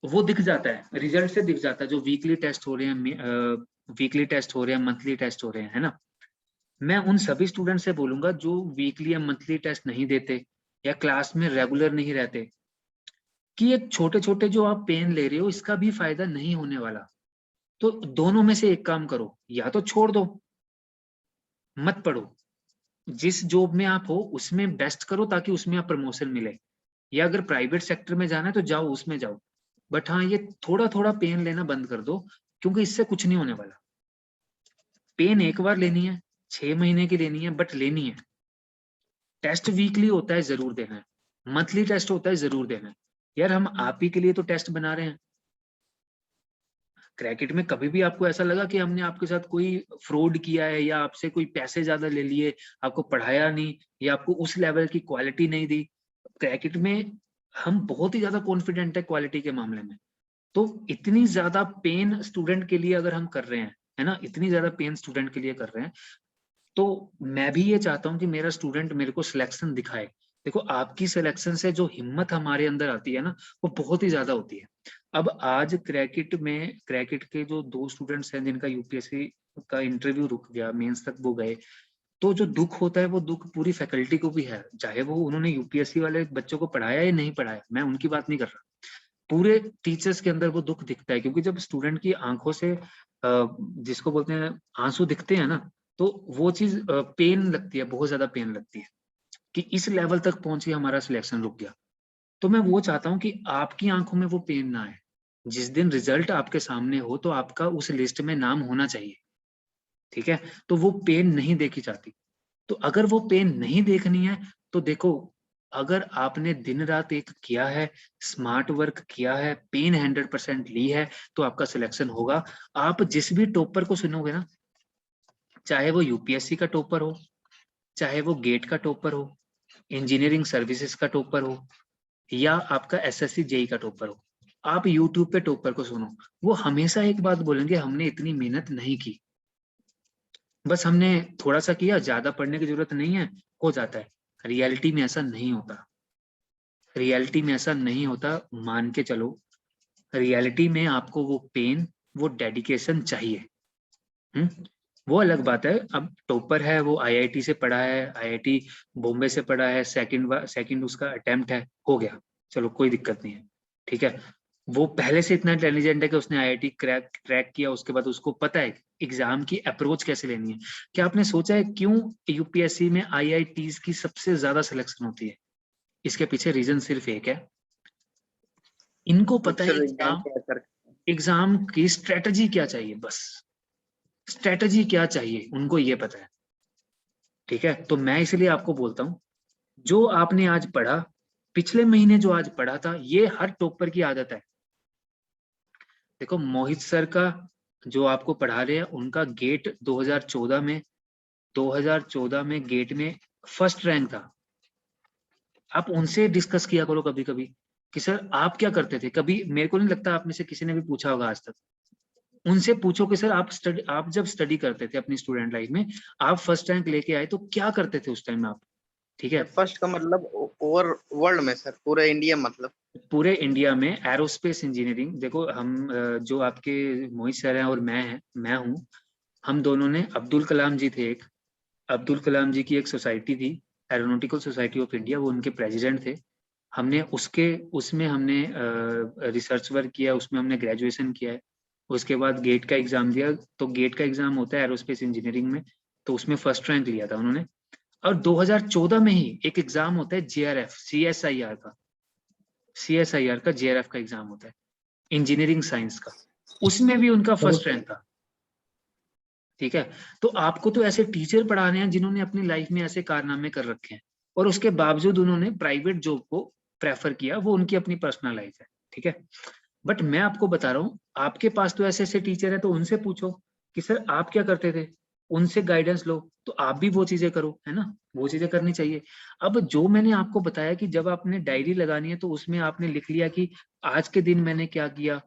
वो दिख जाता है, रिजल्ट से दिख जाता है। जो वीकली टेस्ट हो रहे हैं, वीकली टेस्ट हो रहे हैं, मंथली टेस्ट हो रहे हैं, है ना, मैं उन सभी स्टूडेंट से बोलूंगा जो वीकली या मंथली टेस्ट नहीं देते या क्लास में रेगुलर नहीं रहते, कि एक छोटे छोटे जो आप पेन ले रहे हो इसका भी फायदा नहीं होने वाला। तो दोनों में से एक काम करो, या तो छोड़ दो, मत पढ़ो, जिस जॉब में आप हो उसमें बेस्ट करो ताकि उसमें आप प्रमोशन मिले, या अगर प्राइवेट सेक्टर में जाना है तो जाओ, उसमें जाओ। बट हाँ, ये थोड़ा थोड़ा पेन लेना बंद कर दो, क्योंकि इससे कुछ नहीं होने वाला। पेन एक बार लेनी है, 6 महीने की लेनी है, बट लेनी है। टेस्ट वीकली होता है, जरूर देना है। मंथली टेस्ट होता है, जरूर देना है। यार हम आप ही के लिए तो टेस्ट बना रहे हैं। क्रैकेट में कभी भी आपको ऐसा लगा कि हमने आपके साथ कोई फ्रॉड किया है या आपसे कोई पैसे ज्यादा ले लिए, आपको पढ़ाया नहीं या आपको उस लेवल की क्वालिटी नहीं दी? क्रैकेट में हम बहुत ही ज्यादा कॉन्फिडेंट है क्वालिटी के मामले में। तो इतनी ज्यादा पेन स्टूडेंट के लिए अगर हम कर रहे हैं, है ना, इतनी ज्यादा पेन स्टूडेंट के लिए कर रहे हैं, तो मैं भी ये चाहता हूँ कि मेरा स्टूडेंट मेरे को सिलेक्शन दिखाए। देखो आपकी सिलेक्शन से जो हिम्मत हमारे अंदर आती है ना, वो बहुत ही ज्यादा होती है। अब आज क्रैकेट के जो 2 स्टूडेंट्स हैं जिनका यूपीएससी का इंटरव्यू रुक गया, मेंस तक वो गए, तो जो दुख होता है वो दुख पूरी फैकल्टी को भी है, चाहे वो उन्होंने यूपीएससी वाले बच्चों को पढ़ाया या नहीं पढ़ाया, मैं उनकी बात नहीं कर रहा। पूरे टीचर्स के अंदर वो दुख दिखता है, क्योंकि जब स्टूडेंट की आंखों से जिसको बोलते हैं आंसू दिखते हैं ना, तो वो चीज पेन लगती है, बहुत ज्यादा पेन लगती है कि इस लेवल तक पहुंची, हमारा सिलेक्शन रुक गया। तो मैं वो चाहता हूँ कि आपकी आंखों में वो पेन ना आए। जिस दिन रिजल्ट आपके सामने हो तो आपका उस लिस्ट में नाम होना चाहिए, ठीक है, तो वो पेन नहीं देखी जाती। तो अगर वो पेन नहीं देखनी है तो देखो, अगर आपने दिन रात एक किया है, स्मार्ट वर्क किया है, पेन 100% ली है, तो आपका सिलेक्शन होगा। आप जिस भी टॉपर को सुनोगे ना, चाहे वो यूपीएससी का टॉपर हो, चाहे वो गेट का टॉपर हो, इंजीनियरिंग सर्विसेज का टॉपर हो, या आपका एसएससी जेई का टॉपर हो, आप यूट्यूब पे टॉपर को सुनो, वो हमेशा एक बात बोलेंगे, हमने इतनी मेहनत नहीं की, बस हमने थोड़ा सा किया, ज्यादा पढ़ने की जरूरत नहीं है, हो जाता है। रियलिटी में ऐसा नहीं होता, रियलिटी में ऐसा नहीं होता, मान के चलो। रियलिटी में आपको वो पेन, वो डेडिकेशन चाहिए। वो अलग बात है, अब टॉपर है, वो आईआईटी से पढ़ा है, आईआईटी बॉम्बे से पढ़ा है, सेकंड उसका अटेम्प्ट है, हो गया, चलो कोई दिक्कत नहीं है, ठीक है। वो पहले से इतना इंटेलिजेंट है कि उसने आईआईटी क्रैक किया, उसके बाद उसको पता है एग्जाम की अप्रोच कैसे लेनी है। क्या आपने सोचा है क्यों यूपीएससी में आईआईटीज की सबसे ज्यादा सिलेक्शन होती है? इसके पीछे रीजन सिर्फ एक है, इनको पता है एग्जाम की स्ट्रेटजी क्या चाहिए, बस स्ट्रेटजी क्या चाहिए उनको ये पता है, ठीक है। तो मैं इसलिए आपको बोलता हूँ, जो आपने आज पढ़ा, पिछले महीने जो आज पढ़ा था, ये हर टॉपर की आदत है। देखो मोहित सर का जो आपको पढ़ा रहे हैं, उनका गेट 2014 में गेट में फर्स्ट रैंक था। आप उनसे डिस्कस किया करो कभी कभी कि सर आप क्या करते थे, कभी मेरे को नहीं लगता आप में से किसी ने भी पूछा होगा आज तक। उनसे पूछो कि सर आप जब स्टडी करते थे अपनी स्टूडेंट लाइफ में, आप फर्स्ट रैंक लेके आए तो क्या करते थे उस टाइम आप, ठीक है। फर्स्ट का मतलब ओवर वर्ल्ड में सर, पूरे इंडिया मतलब? पूरे इंडिया में एरोस्पेस इंजीनियरिंग, देखो हम जो आपके मोहित सर हैं और मैं हूँ, हम दोनों ने, अब्दुल कलाम जी थे एक, अब्दुल कलाम जी की एक सोसाइटी थी, एरोनॉटिकल सोसाइटी ऑफ इंडिया, वो उनके प्रेसिडेंट थे। हमने उसमें हमने रिसर्च वर्क किया, उसमें हमने ग्रेजुएशन किया है। उसके बाद गेट का एग्जाम दिया, तो गेट का एग्जाम होता है एरोस्पेस इंजीनियरिंग में, तो उसमें फर्स्ट रैंक लिया था उन्होंने। और 2014 में ही एक एग्जाम होता है जेआरएफ सीएसआईआर का जेआरएफ का एग्जाम होता है, इंजीनियरिंग साइंस का, उसमें भी उनका फर्स्ट रैंक था, ठीक है। तो आपको तो ऐसे टीचर पढ़ाने हैं जिन्होंने अपनी लाइफ में ऐसे कारनामे कर रखे हैं, और उसके बावजूद उन्होंने प्राइवेट जॉब को प्रेफर किया, वो उनकी अपनी पर्सनल लाइफ है, ठीक है। बट मैं आपको बता रहा हूँ, आपके पास तो ऐसे ऐसे टीचर है, तो उनसे पूछो कि सर आप क्या करते थे, उनसे गाइडेंस लो, तो आप भी वो चीजें करो, है ना, वो चीजें करनी चाहिए। अब जो मैंने आपको बताया कि जब आपने डायरी लगानी है तो उसमें आपने लिख लिया कि आज के दिन मैंने क्या किया।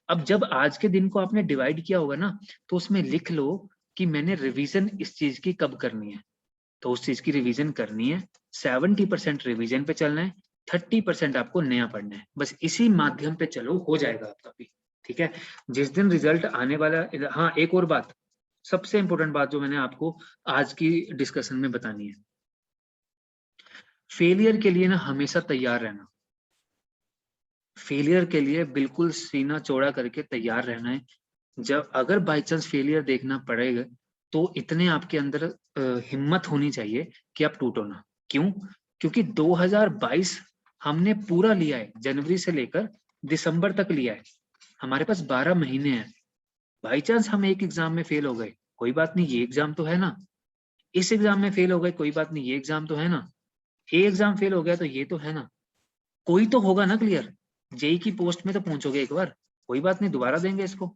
अब जब आज के दिन को आपने डिवाइड किया होगा ना, तो उसमें लिख लो कि मैंने रिवीजन इस चीज की कब करनी है, तो उस चीज की रिवीजन करनी है, 70% रिवीजन पे चलना है, 30% आपको नया पढ़ना है, बस इसी माध्यम पे चलो, हो जाएगा आपका भी, ठीक है। जिस दिन रिजल्ट आने वाला, हाँ एक और बात, सबसे इंपॉर्टेंट बात जो मैंने आपको आज की डिस्कशन में बतानी है, फेलियर के लिए ना हमेशा तैयार रहना, फेलियर के लिए बिल्कुल सीना चौड़ा करके तैयार रहना है। जब अगर बाई चांस फेलियर देखना पड़ेगा, तो इतने आपके अंदर हिम्मत होनी चाहिए कि आप टूटो ना। क्यों? क्योंकि 2022 हमने पूरा लिया है, जनवरी से लेकर दिसंबर तक लिया है, हमारे पास 12 महीने हैं। बाई चांस हम एक एग्जाम में फेल हो गए, कोई बात नहीं, ये एग्जाम तो है ना। इस एग्जाम में फेल हो गए, कोई बात नहीं, ये एग्जाम तो है ना। ये एग्जाम फेल हो गया तो ये तो है ना, कोई तो होगा ना क्लियर। जेई की पोस्ट में तो पहुंचोगे एक बार, कोई बात नहीं, दोबारा देंगे इसको,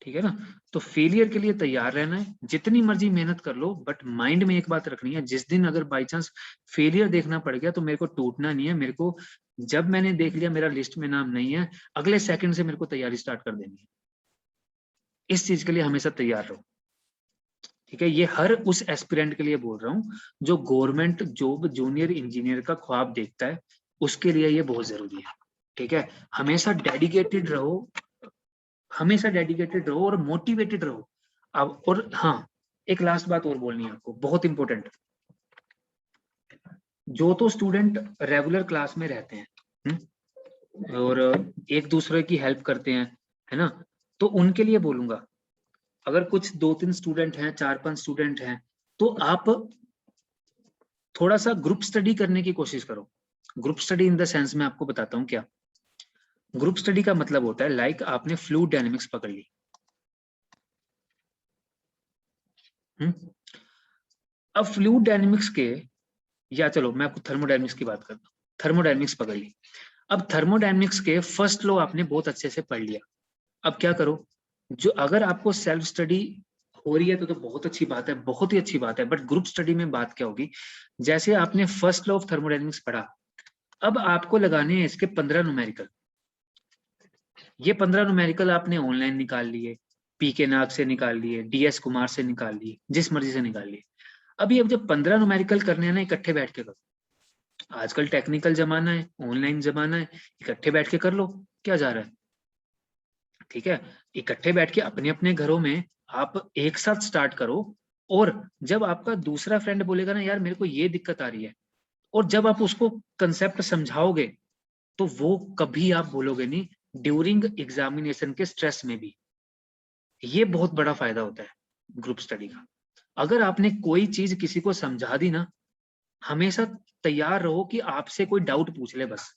ठीक है ना। तो फेलियर के लिए तैयार रहना है, जितनी मर्जी मेहनत कर लो, बट माइंड में एक बात रखनी है, जिस दिन अगर बाई चांस फेलियर देखना पड़ गया तो मेरे को टूटना नहीं है। मेरे को जब मैंने देख लिया मेरा लिस्ट में नाम नहीं है, अगले सेकंड से मेरे को तैयारी स्टार्ट कर देनी है। इस चीज के लिए हमेशा तैयार रहो, ठीक है। ये हर उस एस्पिरेंट के लिए बोल रहा हूँ जो गवर्नमेंट जॉब जूनियर इंजीनियर का ख्वाब देखता है, उसके लिए ये बहुत जरूरी है, ठीक है। हमेशा डेडिकेटेड रहो, हमेशा डेडिकेटेड रहो और मोटिवेटेड रहो। अब और हाँ, एक लास्ट बात और बोलनी है आपको, बहुत इंपॉर्टेंट। जो तो स्टूडेंट रेगुलर क्लास में रहते हैं और एक दूसरे की हेल्प करते हैं, है ना, तो उनके लिए बोलूंगा, अगर कुछ 2-3 स्टूडेंट हैं, 4-5 स्टूडेंट हैं, तो आप थोड़ा सा ग्रुप स्टडी करने की कोशिश करो। Group study in the sense में आपको बताता हूँ क्या। ग्रुप स्टडी का मतलब होता है लाइक आपने फ्लूइड डायनेमिक्स पकड़ ली, अब फ्लूइड डायनेमिक्स के, या चलो मैं आपको थर्मोडायनेमिक्स की बात करता हूँ। थर्मोडायनेमिक्स पकड़ ली, अब थर्मोडायनेमिक्स के फर्स्ट लॉ आपने बहुत अच्छे से पढ़ लिया। अब क्या करो, जो अगर आपको सेल्फ स्टडी हो रही है तो बहुत अच्छी बात है, बहुत ही अच्छी बात है, बट ग्रुप स्टडी में बात क्या होगी, जैसे आपने फर्स्ट लॉ ऑफ थर्मोडायनेमिक्स पढ़ा, अब आपको लगाने हैं इसके 15 न्यूमेरिकल। ये 15 न्यूमेरिकल आपने ऑनलाइन निकाल लिए, पीके नाग से निकाल लिए, डीएस कुमार से निकाल लिए, जिस मर्जी से निकाल लिए। अभी अब जब 15 न्यूमेरिकल करने हैं ना, इकट्ठे बैठ के करो। आजकल टेक्निकल जमाना है, ऑनलाइन जमाना है, इकट्ठे बैठ के कर लो, क्या जा रहा है, ठीक है। इकट्ठे बैठ के अपने अपने घरों में आप एक साथ स्टार्ट करो, और जब आपका दूसरा फ्रेंड बोलेगा ना यार मेरे को ये दिक्कत आ रही है, और जब आप उसको कंसेप्ट समझाओगे तो वो कभी आप बोलोगे नहीं ड्यूरिंग एग्जामिनेशन के स्ट्रेस में भी। ये बहुत बड़ा फायदा होता है ग्रुप स्टडी का। अगर आपने कोई चीज किसी को समझा दी ना, हमेशा तैयार रहो कि आपसे कोई डाउट पूछ ले, बस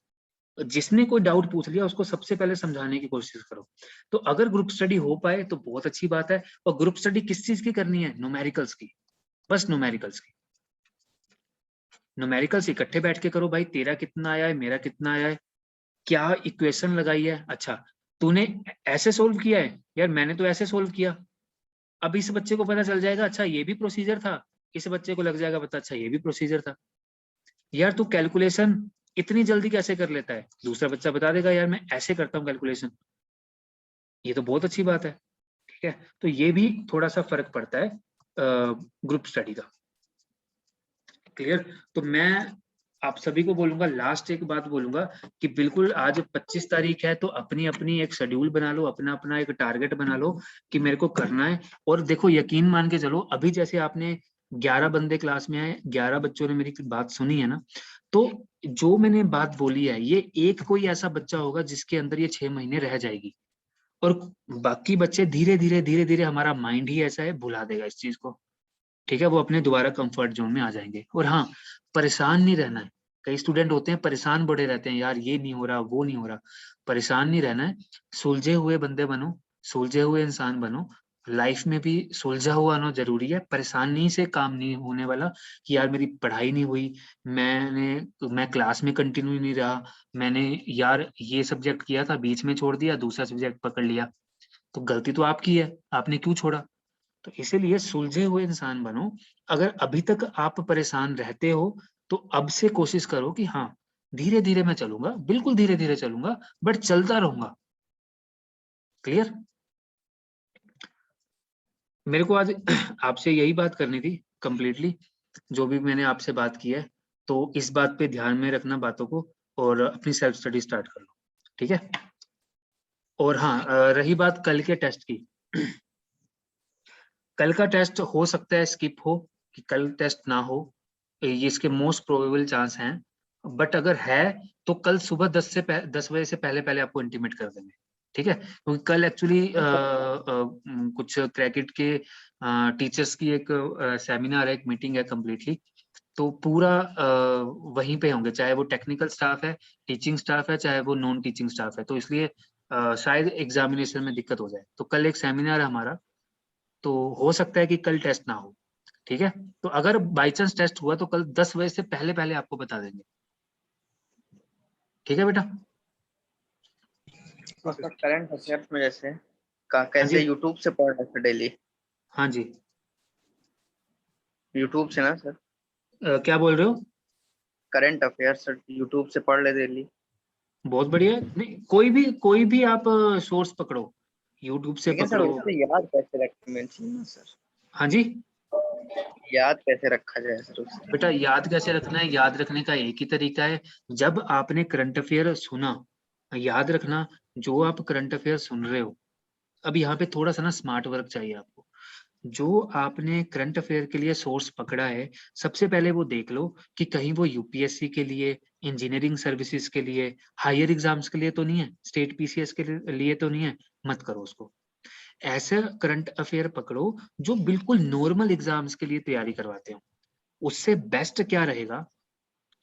जिसने कोई डाउट पूछ लिया उसको सबसे पहले समझाने की कोशिश करो। तो अगर ग्रुप स्टडी हो पाए तो बहुत अच्छी बात है। और ग्रुप स्टडी किस चीज की करनी है, न्यूमेरिकल्स की, बस न्यूमेरिकल्स की। न्यूमेरिकल्स इकट्ठे बैठ के करो, भाई तेरा कितना आया है, मेरा कितना आया है, क्या इक्वेशन लगाई है, अच्छा तूने ऐसे सोल्व किया है, यार मैंने तो ऐसे सोल्व किया। अब इस बच्चे को पता चल जाएगा अच्छा ये भी प्रोसीजर था, इस बच्चे को लग जाएगा पता अच्छा ये भी प्रोसीजर था। यार तू कैलकुलेशन इतनी जल्दी कैसे कर लेता है, दूसरा बच्चा बता देगा यार मैं ऐसे करता हूँ कैलकुलेशन। ये तो बहुत अच्छी बात है, ठीक है। तो ये भी थोड़ा सा फर्क पड़ता है ग्रुप स्टडी का, क्लियर। तो मैं आप सभी को बोलूंगा, लास्ट एक बात बोलूंगा कि बिल्कुल आज 25 तारीख है, तो अपनी अपनी एक शेड्यूल बना लो, अपना अपना एक टारगेट बना लो कि मेरे को करना है। और देखो यकीन मान के चलो, अभी जैसे आपने 11 बंदे क्लास में आए, 11 बच्चों ने मेरी बात सुनी है ना, तो जो मैंने बात बोली है ये एक कोई ऐसा बच्चा होगा जिसके अंदर ये 6 महीने रह जाएगी, और बाकी बच्चे धीरे धीरे धीरे धीरे, हमारा माइंड ही ऐसा है भुला देगा इस चीज को, ठीक है। वो अपने दोबारा कंफर्ट जोन में आ जाएंगे। और हाँ, परेशान नहीं रहना है। कई स्टूडेंट होते हैं परेशान बड़े रहते हैं, यार ये नहीं हो रहा वो नहीं हो रहा, परेशान नहीं रहना है। सुलझे हुए बंदे बनो, सुलझे हुए इंसान बनो। लाइफ में भी सुलझा हुआ आना जरूरी है, परेशानी से काम नहीं होने वाला कि यार मेरी पढ़ाई नहीं हुई, मैं क्लास में कंटिन्यू नहीं रहा, मैंने यार ये सब्जेक्ट किया था बीच में छोड़ दिया, दूसरा सब्जेक्ट पकड़ लिया, तो गलती तो आपकी है, आपने क्यों छोड़ा। तो इसीलिए सुलझे हुए इंसान बनो। अगर अभी तक आप परेशान रहते हो तो अब से कोशिश करो कि हाँ धीरे धीरे मैं चलूंगा, बिल्कुल धीरे धीरे चलूंगा, बट चलता रहूंगा, क्लियर। मेरे को आज आपसे यही बात करनी थी कंप्लीटली, जो भी मैंने आपसे बात की है, तो इस बात पे ध्यान में रखना बातों को, और अपनी सेल्फ स्टडी स्टार्ट कर लो, ठीक है। और हाँ, रही बात कल के टेस्ट की, कल का टेस्ट हो सकता है स्किप हो, कि कल टेस्ट ना हो, ये इसके मोस्ट प्रोबेबल चांस हैं। बट अगर है तो कल सुबह 10 बजे से पहले पहले आपको इंटीमेट कर देंगे, ठीक है। क्योंकि कल एक्चुअली कुछ क्रैकेट के टीचर्स की एक सेमिनार है, एक मीटिंग है कम्प्लीटली, तो पूरा वहीं पे होंगे, चाहे वो टेक्निकल स्टाफ है, टीचिंग स्टाफ है, चाहे वो नॉन टीचिंग स्टाफ है। तो इसलिए शायद एग्जामिनेशन में दिक्कत हो जाए, तो कल एक सेमिनार है हमारा, तो हो सकता है कि कल टेस्ट ना हो, ठीक है। तो अगर बाई चांस टेस्ट हुआ तो कल 10 बजे से पहले पहले आपको बता देंगे, ठीक है बेटा। करंट अफेयर्स में जैसे कैसे जी। यूट्यूब से पढ़ रहे थे डेली? हाँ जी। यूट्यूब से ना सर? क्या बोल रहे हो? करंट अफेयर सर यूट्यूब से पढ़ ले डेली। बहुत बढ़िया। नहीं, कोई भी आप सोर्स पकड़ो, यूट्यूब से लेकिन सर पकड़ो। उससे याद कैसे रखें मेन चीज ना सर, हाँ जी। याद कैसे रखा जाए सर उससे? बेटा याद कैसे रखना है? याद रखने का एक ही तरीका है, जब आपने करंट अफेयर सुना, याद रखना जो आप करंट अफेयर सुन रहे हो। अब यहाँ पे थोड़ा सा ना स्मार्ट वर्क चाहिए आपको। जो आपने करंट अफेयर के लिए सोर्स पकड़ा है, सबसे पहले वो देख लो कि कहीं वो यूपीएससी के लिए, इंजीनियरिंग सर्विसेज के लिए, हायर एग्जाम्स के लिए तो नहीं है, स्टेट पीसीएस के लिए तो नहीं है। मत करो उसको। ऐसा करंट अफेयर पकड़ो जो बिल्कुल नॉर्मल एग्जाम्स के लिए तैयारी करवाते हो। उससे बेस्ट क्या रहेगा,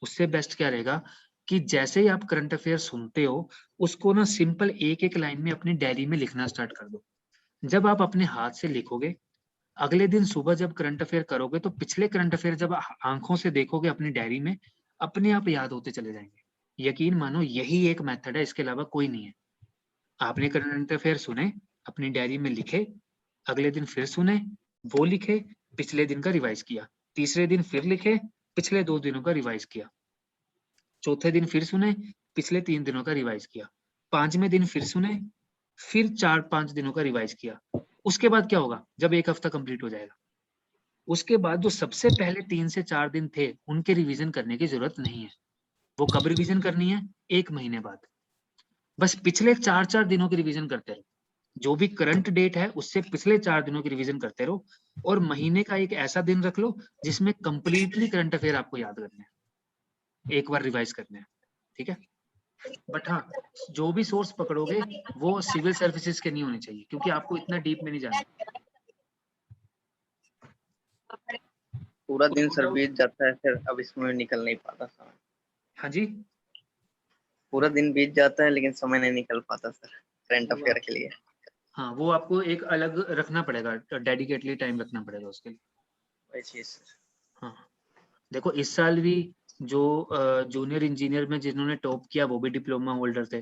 उससे बेस्ट क्या रहेगा कि जैसे ही आप करंट अफेयर सुनते हो, उसको ना सिंपल एक एक लाइन में अपनी डायरी में लिखना स्टार्ट कर दो। जब आप अपने हाथ से लिखोगे, अगले दिन सुबह जब करंट अफेयर करोगे, तो पिछले करंट अफेयर जब आंखों से देखोगे अपनी डायरी में, अपने आप याद होते चले जाएंगे। यकीन मानो यही एक मेथड है, इसके अलावा कोई नहीं है। आपने करंट अफेयर सुने, अपनी डायरी में लिखे, अगले दिन फिर सुने, वो लिखे, पिछले दिन का रिवाइज किया, तीसरे दिन फिर लिखे, पिछले 2 दिनों का रिवाइज किया, चौथे दिन फिर सुने, पिछले 3 दिनों का रिवाइज किया, 5वें दिन फिर सुने, फिर 4-5 दिनों का रिवाइज किया। उसके बाद क्या होगा? जब 1 हफ्ता कंप्लीट हो जाएगा, उसके बाद जो सबसे पहले 3 से 4 दिन थे, उनके रिवीजन करने की जरूरत नहीं है। वो कब रिवीजन करनी है? 1 महीने बाद। बस पिछले 4-4 दिनों की रिवीजन करते रहो। जो भी करंट डेट है, उससे पिछले 4 दिनों की रिवीजन करते रहो, और महीने का एक ऐसा दिन रख लो जिसमें कंप्लीटली करंट अफेयर आपको याद करने हैं, एक बार रिवाइज करने हैं। ठीक है? बट हाँ, जो भी सोर्स पकड़ोगे वो सिविल सर्विसेज के नहीं होने चाहिए, क्योंकि आपको इतना डीप में नहीं जाना। पूरा दिन उसको सर क्या? बीत जाता है, फिर अब इसमें निकल नहीं पाता समय। हाँ जी। पूरा दिन बीत जाता है लेकिन समय नहीं निकल पाता सर करंट अफेयर के लिए। हाँ, वो आपको एक अलग रखना पड़ेगा, डेडिकेटली टाइम रखना पड़ेगा उसके लिए। वही चीज सर। हाँ, देखो इस साल भी जो जूनियर इंजीनियर में जिन्होंने टॉप किया वो भी डिप्लोमा होल्डर थे।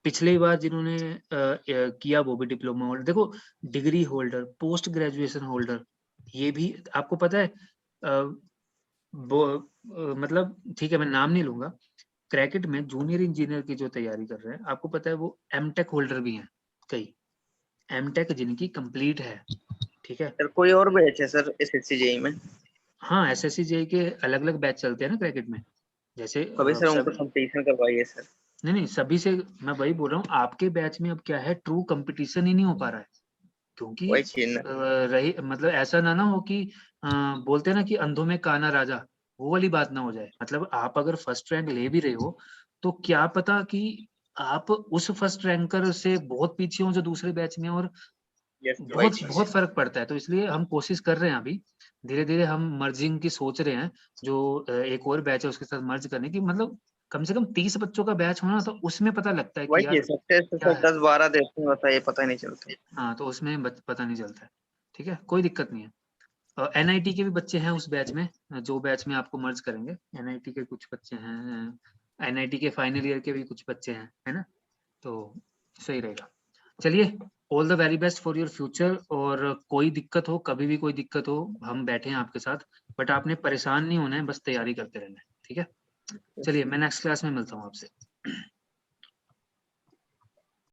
पिछली बार जिन्होंने किया वो भी डिप्लोमा होल्डर। देखो, degree holder, post graduation holder, ये भी आपको पता है। वो मतलब ठीक है, मैं नाम नहीं लूंगा। क्रैकेट में जूनियर इंजीनियर की जो तैयारी कर रहे हैं, आपको पता है वो एमटेक होल्डर भी हैं कई, एमटेक जिनकी कंप्लीट है। ठीक है? सर कोई और बैच है सर एसएससी जेई में? हाँ, एसएससी जेई के अलग अलग बैच चलते हैं ना क्रैकेट में, जैसे कभी सर उनको सब। कंपटीशन करवाइए सर। नहीं, सभी से मैं वही बोल रहा हूँ, आपके बैच में अब क्या है, ट्रू कंपटीशन ही नहीं हो पा रहा है, क्योंकि वही चीज ना। रही मतलब ऐसा ना हो कि बोलते हैं ना कि अंधों में काना राजा, वो वाली बात ना हो जाए। मतलब आप अगर फर्स्ट रैंक ले भी रहे हो, तो क्या पता कि आप उस फर्स्ट रैंकर से बहुत पीछे हो जो दूसरे बैच में, और यस वही बहुत चीज। बहुत फर्क पड़ता है। तो इसलिए हम कोशिश कर रहे हैं, अभी धीरे धीरे हम मर्जिंग की सोच रहे हैं, जो एक और बैच है उसके साथ मर्ज करने की। मतलब कम से कम 30 बच्चों का बैच होना, तो उसमें पता लगता है वही कि यार चीज सर, टेस्ट क्या सर है। 10-12 देते हैं बताइए, पता ही नहीं चलता। हाँ, तो उसमें पता नहीं चलता है। ठीक है, कोई दिक्कत नहीं है। एनआईटी के भी बच्चे हैं उस बैच में, जो बैच में आपको मर्ज करेंगे। एनआईटी के कुछ बच्चे हैं, एनआईटी के फाइनल ईयर के भी कुछ बच्चे हैं, है ना? तो सही रहेगा। चलिए, all the very best for your future. और कोई दिक्कत हो, कभी भी कोई दिक्कत हो, हम बैठे हैं आपके साथ। बट आपने परेशान नहीं होना है, बस तैयारी करते रहना है। ठीक है? चलिए, मैं नेक्स्ट क्लास में मिलता हूँ आपसे।